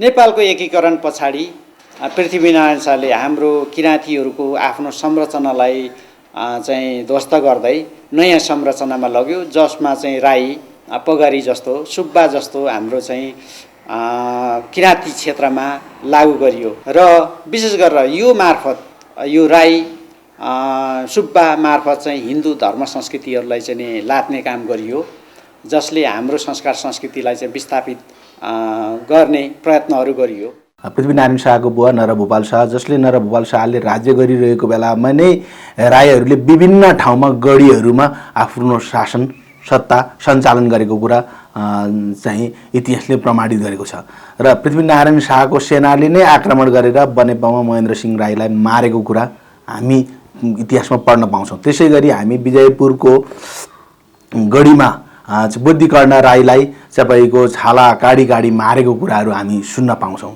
नेपालको एकीकरण पछाडि पृथ्वीनारायण शाहले हाम्रो किराँतीहरूको आफ्नो संरचनालाई चाहिँ ध्वस्त गर्दै नयाँ संरचनामा लग्यो, जसमा चाहिँ राई, पगरी जस्तो, सुब्बा जस्तो हाम्रो चाहिँ किराँती क्षेत्रमा लागू गरियो र विशेष गरेर यो मार्फत यो राई सुब्बा मार्फत चाहिँ हिन्दू धर्म संस्कृतिहरूलाई चाहिँ लात्ने काम गरियो, जसले हाम्रो संस्कार संस्कृतिलाई चाहिँ विस्थापित गर्ने प्रयत्नहरू गरियो। पृथ्वीनारायण शाहको बुवा नरभूपाल शाह, जसले नरभूपाल शाहले राज्य गरिरहेको बेलामा नै राईहरूले विभिन्न ठाउँमा गढीहरूमा आफ्नो शासन सत्ता सञ्चालन गरेको कुरा चाहिँ इतिहासले प्रमाणित गरेको छ र पृथ्वीनारायण शाहको सेनाले नै आक्रमण गरेर बनेपामा महेन्द्र सिंह राईलाई मारेको कुरा हामी इतिहासमा पढ्न पाउँछौँ। त्यसै गरी हामी विजयपुरको गढीमा बुद्धिकर्ण राईलाई तपाईँको छाला काडी काडी मारेको कुराहरू हामी सुन्न पाउँछौँ।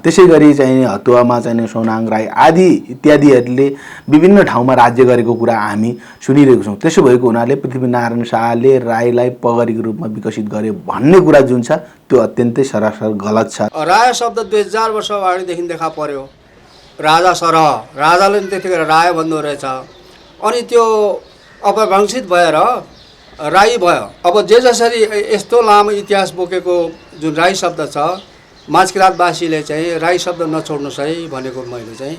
त्यसै गरी चाहिँ हतुवामा चाहिँ सोनाङ राई आदि इत्यादिहरूले विभिन्न ठाउँमा राज्य गरेको कुरा हामी सुनिरहेको छौँ। त्यसो भएको हुनाले पृथ्वीनारायण शाहले राईलाई पगरीको रूपमा विकसित गर्यो भन्ने कुरा जुन छ त्यो अत्यन्तै सरासर गलत छ। राय शब्द 2000 वर्ष अगाडिदेखि देखा पर्यो राजा सरह, राजाले पनि त्यतिखेर राय भन्दो रहेछ। अनि त्यो अपभ्रंशित भएर राई भयो। अब जे जसरी यस्तो लामो इतिहास बोकेको जुन राई शब्द छ, माझकिराँतवासीले चाहिँ राई शब्द नछोड्नुहोस् है भनेको मैले चाहिँ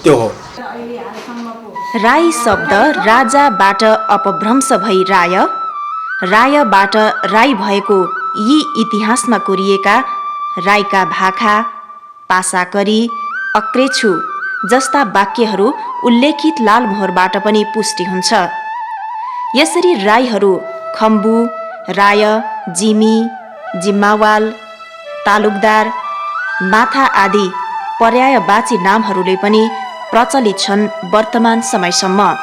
त्यो हो। राई शब्द राजाबाट अपभ्रंश भई राय, रायबाट राई भएको यी इतिहासमा कोरिएका राईका भाखा, पासाकरी, अक्रेछु जस्ता वाक्यहरू उल्लेखित लालमोहरबाट पनि पुष्टि हुन्छ। यसरी राईहरू खम्बु, राय, जिमी, जिम्मावाल, तालुकदार, माथा आदि पर्यायवाची नामहरूले पनि प्रचलित छन् वर्तमान समयसम्म।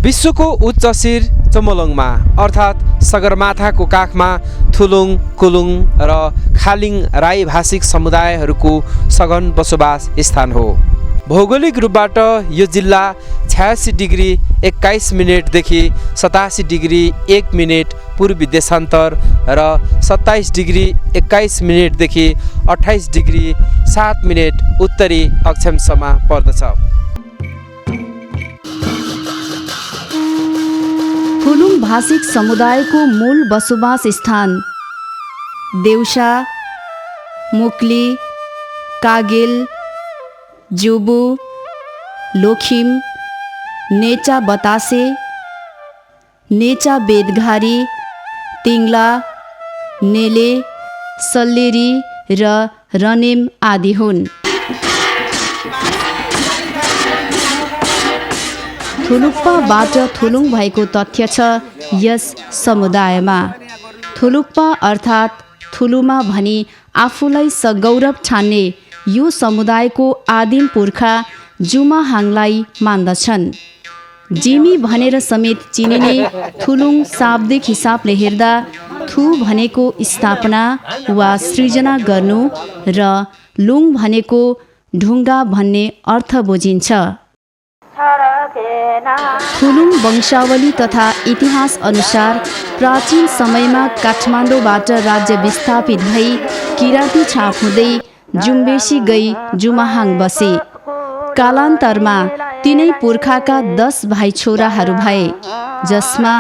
विश्वको उच्च शिर चमोलङमा अर्थात् सगरमाथाको काखमा थुलुङ, कुलुङ र खालिङ राई भाषिक समुदायहरूको सघन बसोबास स्थान हो। भौगोलिक रूपबाट यो जिल्ला 86 डिग्री 21 मिनेटदेखि 87 डिग्री 1 मिनेट पूर्वी देशान्तर र 27 डिग्री 21 मिनेटदेखि 28 डिग्री 7 मिनेट उत्तरी अक्षांशमा पर्दछ। थुलुङ भाषिक समुदायको मूल बसोबास स्थान देउसा, मुक्ली, कागेल, जुबु, लोखिम, नेचा बतासे, नेचा बेदघारी, तिङ्ला, नेले, सल्लेरी र रनेम आदि हुन्। थुलुक्पाबाट थुलुङ भएको तथ्य छ यस समुदायमा। थुलुक्पा अर्थात् थुलुमा भनी आफूलाई सगौरव ठान्ने यो समुदायको आदिम पुर्खा जुमाहाङलाई मान्दछन्। जिमी भनेर समेत चिनिने थुलुङ शाब्दिक हिसाबले हेर्दा थु भनेको स्थापना वा सृजना गर्नु र लुङ भनेको ढुङ्गा भन्ने अर्थ बुझिन्छ। थुलुङ वंशावली तथा इतिहास अनुसार प्राचीन समयमा काठमाडौँबाट राज्य विस्थापित भई किराँती छाप हुँदै जुम्बेसी गई जुमाहाङ बसे। कालान्तरमा तिनै पुर्खाका 10 भाइ छोराहरू भए, जसमा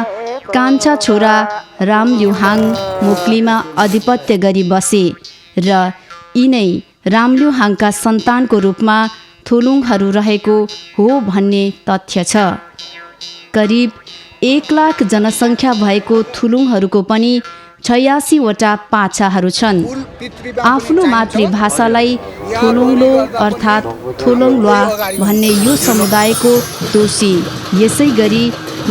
कान्छा छोरा रामल्युहाङ मुक्लीमा अधिपत्य गरी बसे र यिनै रामल्युहाङका सन्तानको रूपमा थुलुङहरू रहेको हो भन्ने तथ्य छ। करिब 1 लाख जनसङ्ख्या भएको थुलुङहरूको पनि 86 वटा पाछाहरू छन्। आफ्नो मातृभाषालाई थुलुङलो अर्थात् थुलुङल्वा भन्ने यो समुदायको दोषी, यसै गरी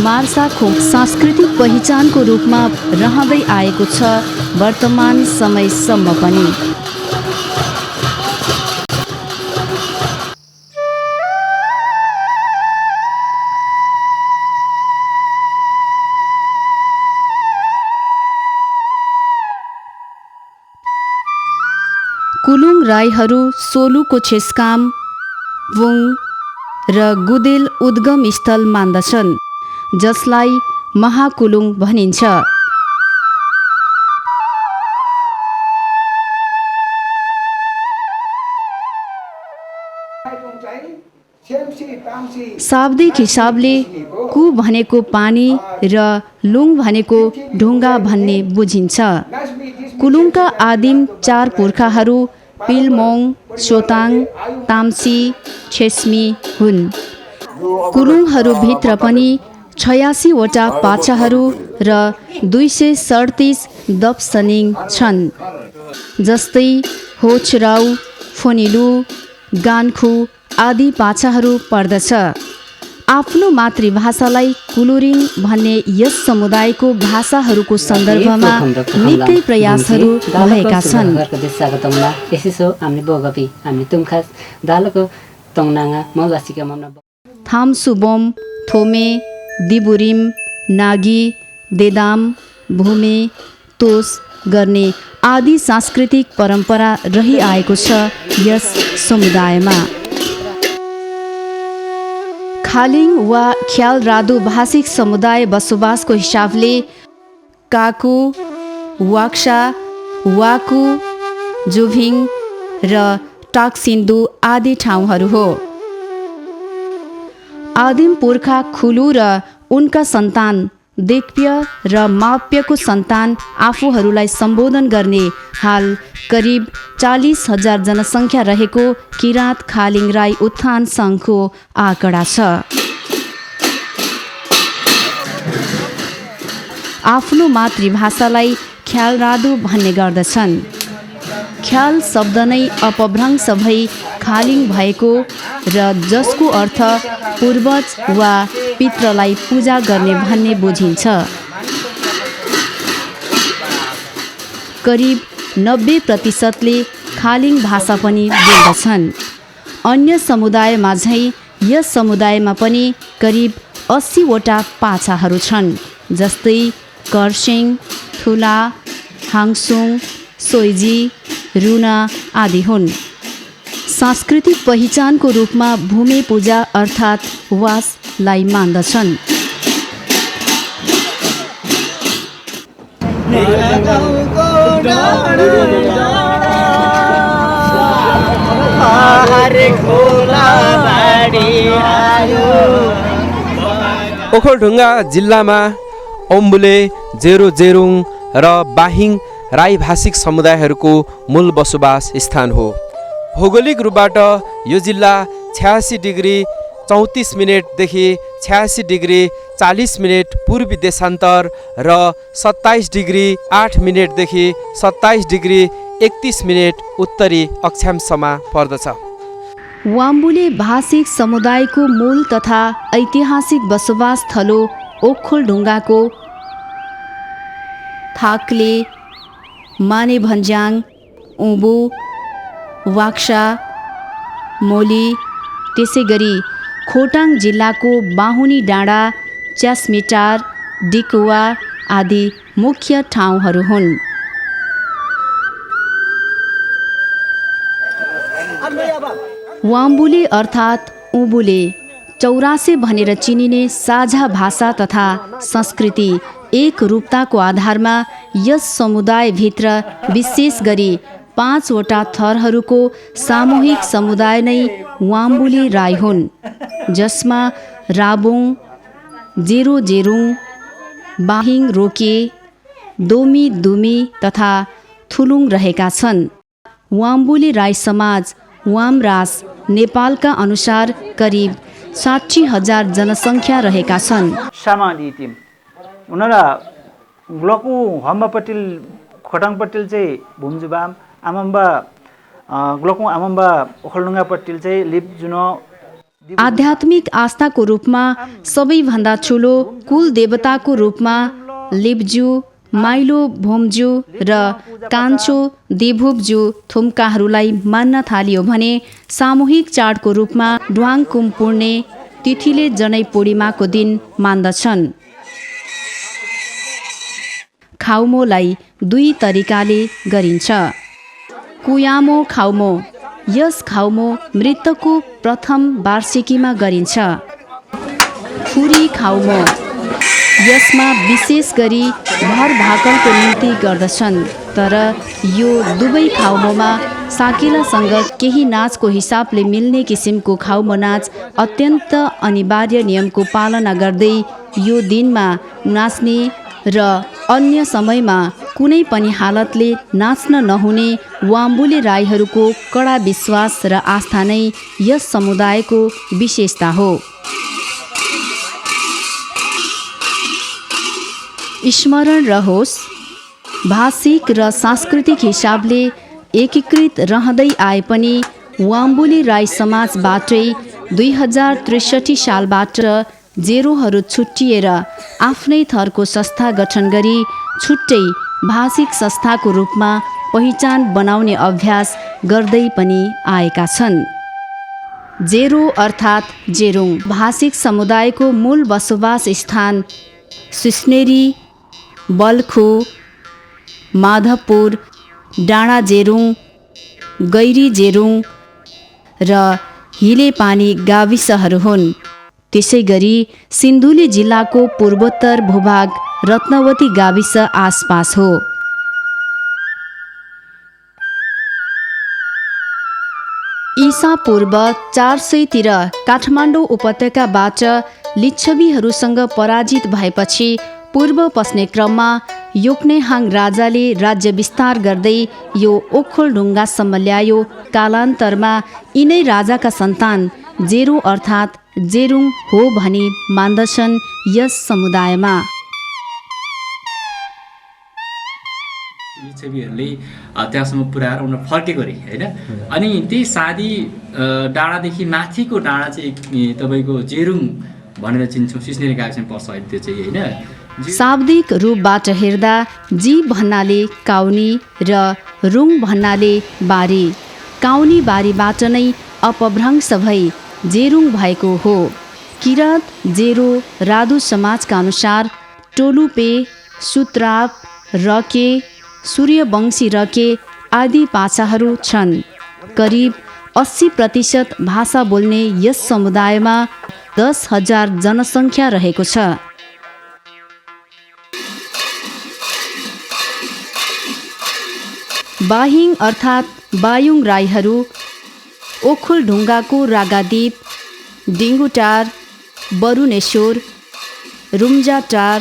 मार्साखोङ सांस्कृतिक पहिचानको रूपमा रहँदै आएको छ वर्तमान समयसम्म पनि। कुलुङ राईहरू सोलुको छेस्काम, वुङ र गुदेल उद्गम स्थल मान्दछन्, जसलाई महाकुलुङ भनिन्छ। शाब्दिक हिसाबले कु भनेको पानी र लुङ भनेको ढुङ्गा भन्ने बुझिन्छ। कुलुङका आदिम 4 पुर्खाहरू पिलमोङ, सोताङ, ताम्सी, छेस्मी हुन्। कुलुङहरूभित्र पनि 86 वटा पाछाहरू र 237 दपसनिङ छन्, जस्तै होचराउ, फोनिलु, गान्खु आदि पाछाहरू पर्दछ। आफ्नो मातृभाषालाई कुलुरिङ भन्ने यस समुदायको भाषाहरूको सन्दर्भमा निकै प्रयासहरू भएका छन्। थामसुबोम, थोमे, दिबुरिम, नागी, देदाम, भूमे, तोस गर्ने आदि सांस्कृतिक परम्परा रहिआएको छ यस समुदायमा। खालिङ वा ख्याल रादु भाषिक समुदाय बसोबासको हिसाबले काकु, वाक्सा, वाकु, जुभिङ र टाकसिन्धु आदि ठाउँहरू हो। आदिम पुर्खा खुलु र उनका सन्तान देक्प्य र माप्यको सन्तान आफूहरूलाई सम्बोधन गर्ने हाल करिब 40,000 जनसङ्ख्या रहेको किराँत खालिङ राई उत्थान सङ्घको आँकडा छ। आफ्नो मातृभाषालाई ख्याल रादु भन्ने गर्दछन्। ख्याल शब्द नै अपभ्रंश भई खालिङ भएको र जसको अर्थ पूर्वज वा पितृलाई पूजा गर्ने भन्ने बुझिन्छ। करिब 90% खालिङ भाषा पनि बोल्दछन्। अन्य समुदायमा झैँ यस समुदायमा पनि करिब 80 वटा पाछाहरू छन्, जस्तै कर्सेङ, थुला, हाङसुङ, सोइजी, रुना आदि हुन्। सांस्कृतिक पहिचानको रूपमा भूमि पूजा अर्थात् वासलाई मान्दछन्। ओखलढुङ्गा जिल्लामा ओम्बुले, जेरोजेरुङ र बाहिङ राई भाषिक समुदायहरूको मूल बसोबास स्थान हो। भौगोलिक रूपबाट यो जिल्ला 86 डिग्री 34 मिनेटदेखि 86 डिग्री 40 मिनेट पूर्वी देशान्तर र 27 डिग्री 8 मिनेटदेखि 27 डिग्री 31 मिनेट उत्तरी अक्षांशमा पर्दछ। वाम्बुले भाषिक समुदायको मूल तथा ऐतिहासिक बसोबास थलो ओखलढुङ्गाको थाक्ले, मानेभन्ज्याङ, उँबु, वाक्सा, मोली, त्यसै गरी खोटाङ जिल्लाको बाहुनी डाँडा, च्यास्मिटार, डिकुवा आदि मुख्य ठाउँहरू हुन्। वाम्बुले अर्थात् उँबुले चौरासे भनेर चिनिने साझा भाषा तथा संस्कृति एक रूपताको आधारमा यस समुदायभित्र विशेष गरी 5 वटा थरहरूको सामूहिक समुदाय नै वाम्बुले राई हुन्, जसमा राबुङ, जेरोजेरुङ, बाहिङ रोके, दोमी दुमी तथा थुलुङ रहेका छन्। वाम्बुले राई समाज वामरास नेपालका अनुसार करिब 60,000 जनसङ्ख्या रहेका छन्। सामानितिम उनीहरा ग्लकु हम्बा पटिल खोटाङ पटिल चाहिँ भुमजुबाम आमम्बा ग्लकु आमम्बा ओखलढुङ्गा पटिल चाहिँ लिपजुनो। आध्यात्मिक आस्थाको रूपमा सबैभन्दा ठुलो कुल देवताको रूपमा लिप्जु, माइलो भोमजु र कान्छो देभुब्जु थुम्काहरूलाई मान्न थालियो भने सामूहिक चाडको रूपमा ड्वाङकुम पूर्णे तिथिले जनै पूर्णिमाको दिन मान्दछन्। खाउमोलाई 2 तरिकाले गरिन्छ। कुयामो खाउमो, यस खाउमो मृतकको प्रथम वार्षिकीमा गरिन्छ। खुरी खाउमो, यसमा विशेष गरी भर भाकलको निम्ति गर्दछन्, तर यो दुवै खाउमोमा साकेलासँग केही नाचको हिसाबले मिल्ने किसिमको खाउमो नाच अत्यन्त अनिवार्य नियमको पालना गर्दै यो दिनमा नाच्ने र अन्य समयमा कुनै पनि हालतले नाच्न नहुने वाम्बुले राईहरूको कडा विश्वास र आस्था नै यस समुदायको विशेषता हो। स्मरण रहोस्, भाषिक र सांस्कृतिक हिसाबले एकीकृत रहँदै आए पनि वाम्बुले राई समाजबाटै 2063 सालबाट जेरोहरू छुट्टिएर आफ्नै थरको संस्था गठन गरी छुट्टै भाषिक संस्थाको रूपमा पहिचान बनाउने अभ्यास गर्दै पनि आएका छन्। जेरो अर्थात् जेरुङ भाषिक समुदायको मूल बसोबास स्थान सुस्नेरी, बल्खु, माधवपुर, डाँडा जेरुङ, गैरी जेरुङ र हिलेपानी गाविसहरू हुन्। त्यसै गरी सिन्धुली जिल्लाको पूर्वोत्तर भूभाग रत्नवती गाविस आसपास हो। ईसा पूर्व 400 काठमाडौँ उपत्यकाबाट लिच्छवीहरूसँग पराजित भएपछि पूर्व पस्ने क्रममा योक्नेहाङ राजाले राज्य विस्तार गर्दै यो ओखलढुङ्गासम्म ल्यायो। कालान्तरमा यिनै राजाका सन्तान जेरो अर्थात् जेरुङ हो भनी मान्दछन् यस समुदायमा। लिच्छवीहरूले त्यहाँसम्म पुऱ्याएर उनीहरू फर्केको अरे होइन। अनि त्यही सादी डाँडादेखि माथिको डाँडा चाहिँ तपाईँको जेरुङ भनेर चिन्छौँ, सिस्नेरी गाविसमा पर्छ अहिले त्यो चाहिँ होइन। शाब्दिक रूपबाट हेर्दा जी भन्नाले काउनी र रुङ भन्नाले बारी। काउनी बारीबाट नै अपभ्रंश भई जेरुङ भएको हो। किराँत जेरो रादु समाजका अनुसार टोलुपे, सुत्राप, रके, सूर्यवंशी रके आदि पाछाहरू छन्। करिब 80% भाषा बोल्ने यस समुदायमा 10,000 जनसङ्ख्या रहेको छ। बाहिङ अर्थात् बायुङ राईहरू ओखलढुङ्गाको रागादीप, डिङ्गुटार, बरुनेश्वर, रुम्जाटार,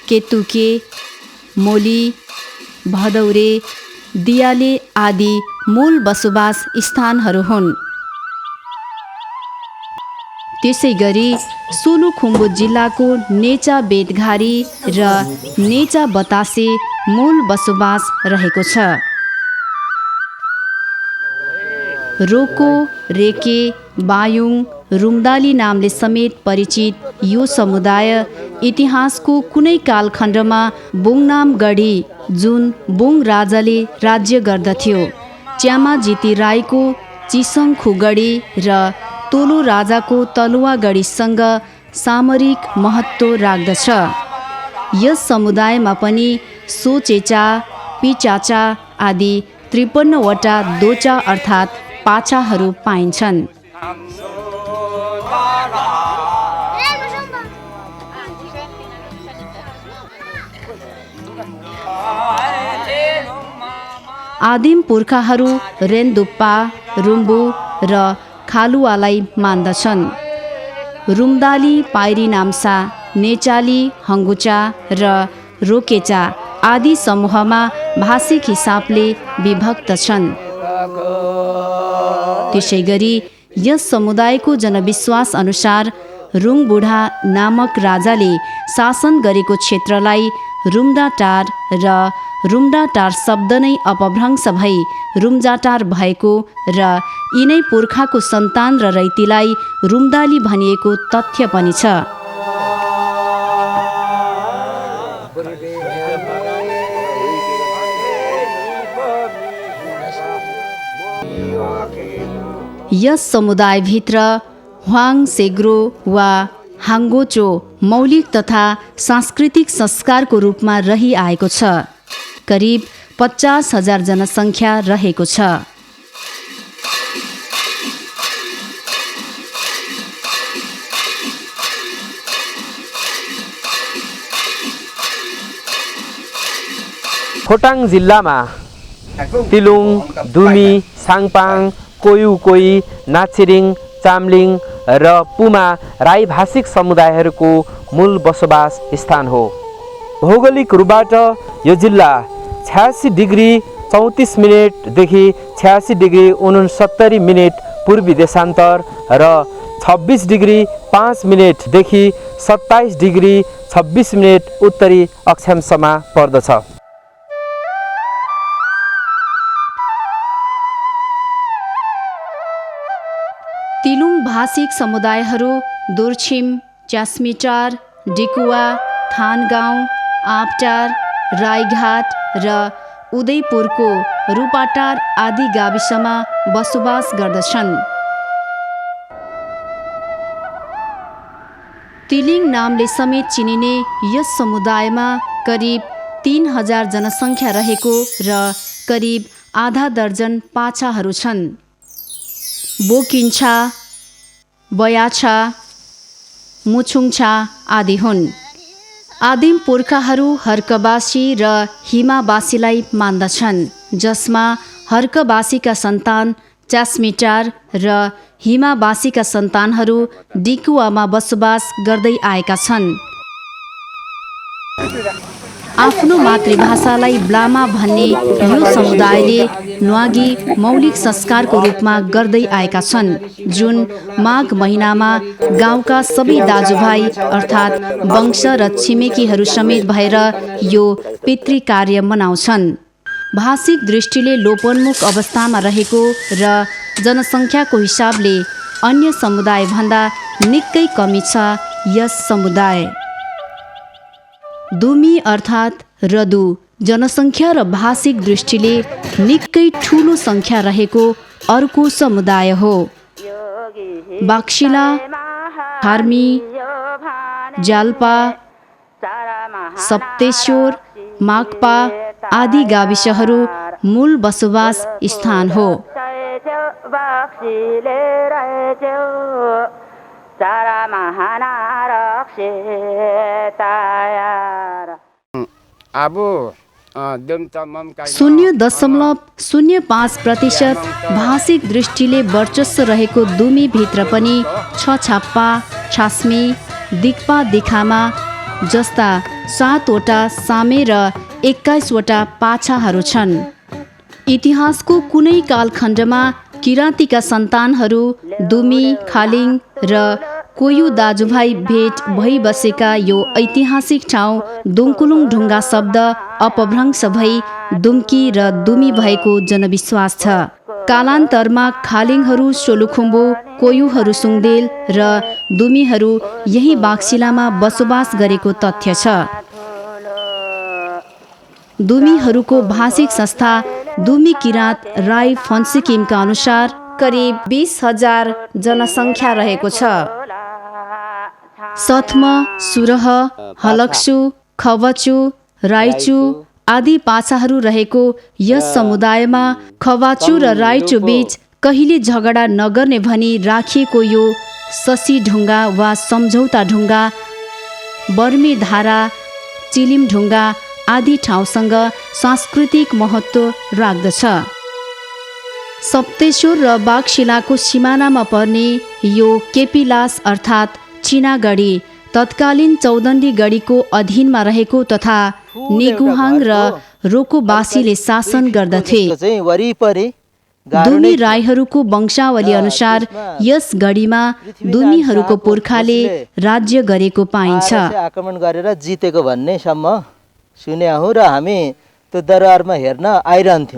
केतुके, मोली, भदौरे, दियाले आदि मूल बसोबास स्थानहरू हुन्। त्यसै गरी सोलुखुम्बु जिल्लाको नेचा बेतघारी र नेचा बतासे मूल बसोबास रहेको छ। रोको, रेके, बायुङ, रुम्दाली नामले समेत परिचित यो समुदाय इतिहासको कुनै कालखण्डमा बुङनाम गढी जुन बुङ राजाले राज्य गर्दथ्यो, च्यामाजिती राईको चिसङखुगढी र तोलो राजाको तलुवागढीसँग सामरिक महत्त्व राख्दछ। यस समुदायमा पनि सोचेचा, पिचाचा आदि 53वटा दोचा अर्थात् पाछाहरू पाइन्छन्। आदिम पुर्खाहरू रेन्दुप्पा, रुम्बु र खालुवालाई मान्दछन्। रुम्दाली, पाइरी नाम्सा, नेचाली, हङ्गुचा र रोकेचा आदि समूहमा भाषिक हिसाबले विभक्त छन्। त्यसै गरी यस समुदायको जनविश्वास अनुसार रुङबुढा नामक राजाले शासन गरेको क्षेत्रलाई रुम्डाटार र रुम्डाटार शब्द नै अपभ्रंश भई रुम्जाटार भएको र यिनै पुर्खाको सन्तान र रैतीलाई रुम्दाली भनिएको तथ्य पनि छ। यस समुदायभित्र ह्वाङ सेग्रो वा हाङ्गोचो मौलिक तथा सांस्कृतिक संस्कारको रूपमा रहिआएको छ। करिब 50,000 जनसङ्ख्या रहेको छ। खोटाङ जिल्लामा तिलुङ, दुमी, साङपाङ, कोयुकोई, नाचिरिङ, चाम्लिङ र पुमा राई भाषिक समुदायहरूको मूल बसोबास स्थान हो। भौगोलिक रूपबाट यो जिल्ला 86 डिग्री 34 मिनेटदेखि 86 डिग्री 69 मिनेट पूर्वी देशान्तर र 26 डिग्री 5 मिनेटदेखि 27 डिग्री 26 मिनेट उत्तरी अक्षांशमा पर्दछ। तिलुङ भाषिक समुदायहरू दुर्छिम, च्यास्मिटार, डिकुवा, थानगाउँ, आँपटार, राईघाट र उदयपुरको रूपाटार आदि गाविसमा बसोबास गर्दछन्। तिलिङ नामले समेत चिनिने यस समुदायमा करिब 3,000 जनसङ्ख्या रहेको र करिब आधा दर्जन पाछाहरू छन्। बोकिन्छा, बयाछा, मुछुङछा आदि हुन्। आदिम पुर्खाहरू हर्कबासी र हिमाबासीलाई मान्दछन्, जसमा हर्कबासीका सन्तान च्यास्मिटार र हिमाबासीका सन्तानहरू डिकुवामा बसोबास गर्दै आएका छन्। आफ्नो मातृभाषालाई ब्लामा भन्ने यो समुदायले न्वागी मौलिक संस्कारको रूपमा गर्दै आएका छन्, जुन माघ महिनामा गाउँका सबै दाजुभाइ अर्थात् वंश र छिमेकीहरू समेत भएर यो पितृ कार्य मनाउँछन्। भाषिक दृष्टिले लोपोन्मुख अवस्थामा रहेको र जनसङ्ख्याको हिसाबले अन्य समुदायभन्दा निकै कमी छ यस समुदाय। दुमी अर्थात् रदु जनसङ्ख्या र भाषिक दृष्टिले निकै ठुलो सङ्ख्या रहेको अर्को समुदाय हो। बाक्सिला, हार्मी, जाल्पा, सप्तेश्वर, माक्पा आदि गाविसहरू मूल बसोबास स्थान हो। शून्य दशमलव 0.05% भाषिक दृष्टिले वर्चस्व रहेको दुमीभित्र पनि छछाप्पा, छास्मी, दिक्पा दिखामा जस्ता 7वटा सामे र 21वटा पाछाहरू छन्। इतिहासको कुनै कालखण्डमा किराँतीका सन्तानहरू दुमी, खालिङ र कोयु दाजुभाइ भेट भइबसेका यो ऐतिहासिक ठाउँ दुङकुलुङ ढुङ्गा शब्द अपभ्रंश भई दुम्की र दुमी भएको जनविश्वास छ। कालान्तरमा खालिङहरू सोलुखुम्बु, कोयुहरू सुङदेल र दुमीहरू यही बाक्सिलामा बसोबास गरेको तथ्य छ। दुमीहरूको भाषिक संस्था दुमी किराँत राई फन्सिकिमका अनुसार करिब 20,000 जनसङ्ख्या रहेको छ। सथम, सुरह, हलक्सु, खवचु, राइचु आदि पाछाहरू रहेको यस समुदायमा खवाचु र राइचु बीच कहिले झगडा नगर्ने भनी राखिएको यो ससी ढुङ्गा वा सम्झौता ढुङ्गा बर्मी धारा, चिलिम ढुङ्गा आदि ठाउँसँग सांस्कृतिक महत्त्व राख्दछ। सप्तेश्वर र बागशिलाको सिमानामा पर्ने यो केपिलास अर्थात् चिनागढी तत्कालीन चौदण्डी गढीको अधीनमा रहेको तथा नेगुहाङ र रोकोबासीले शासन गर्दथे। दुमी राईहरूको वंशावली अनुसार यस गढीमा दुमीहरूको पुर्खाले राज्य गरेको पाइन्छ। आक्रमण गरेर जितेको भन्नेसम्म सुने हौँ र हामी त्यो दरबारमा हेर्न आइरहन्थ्यौँ।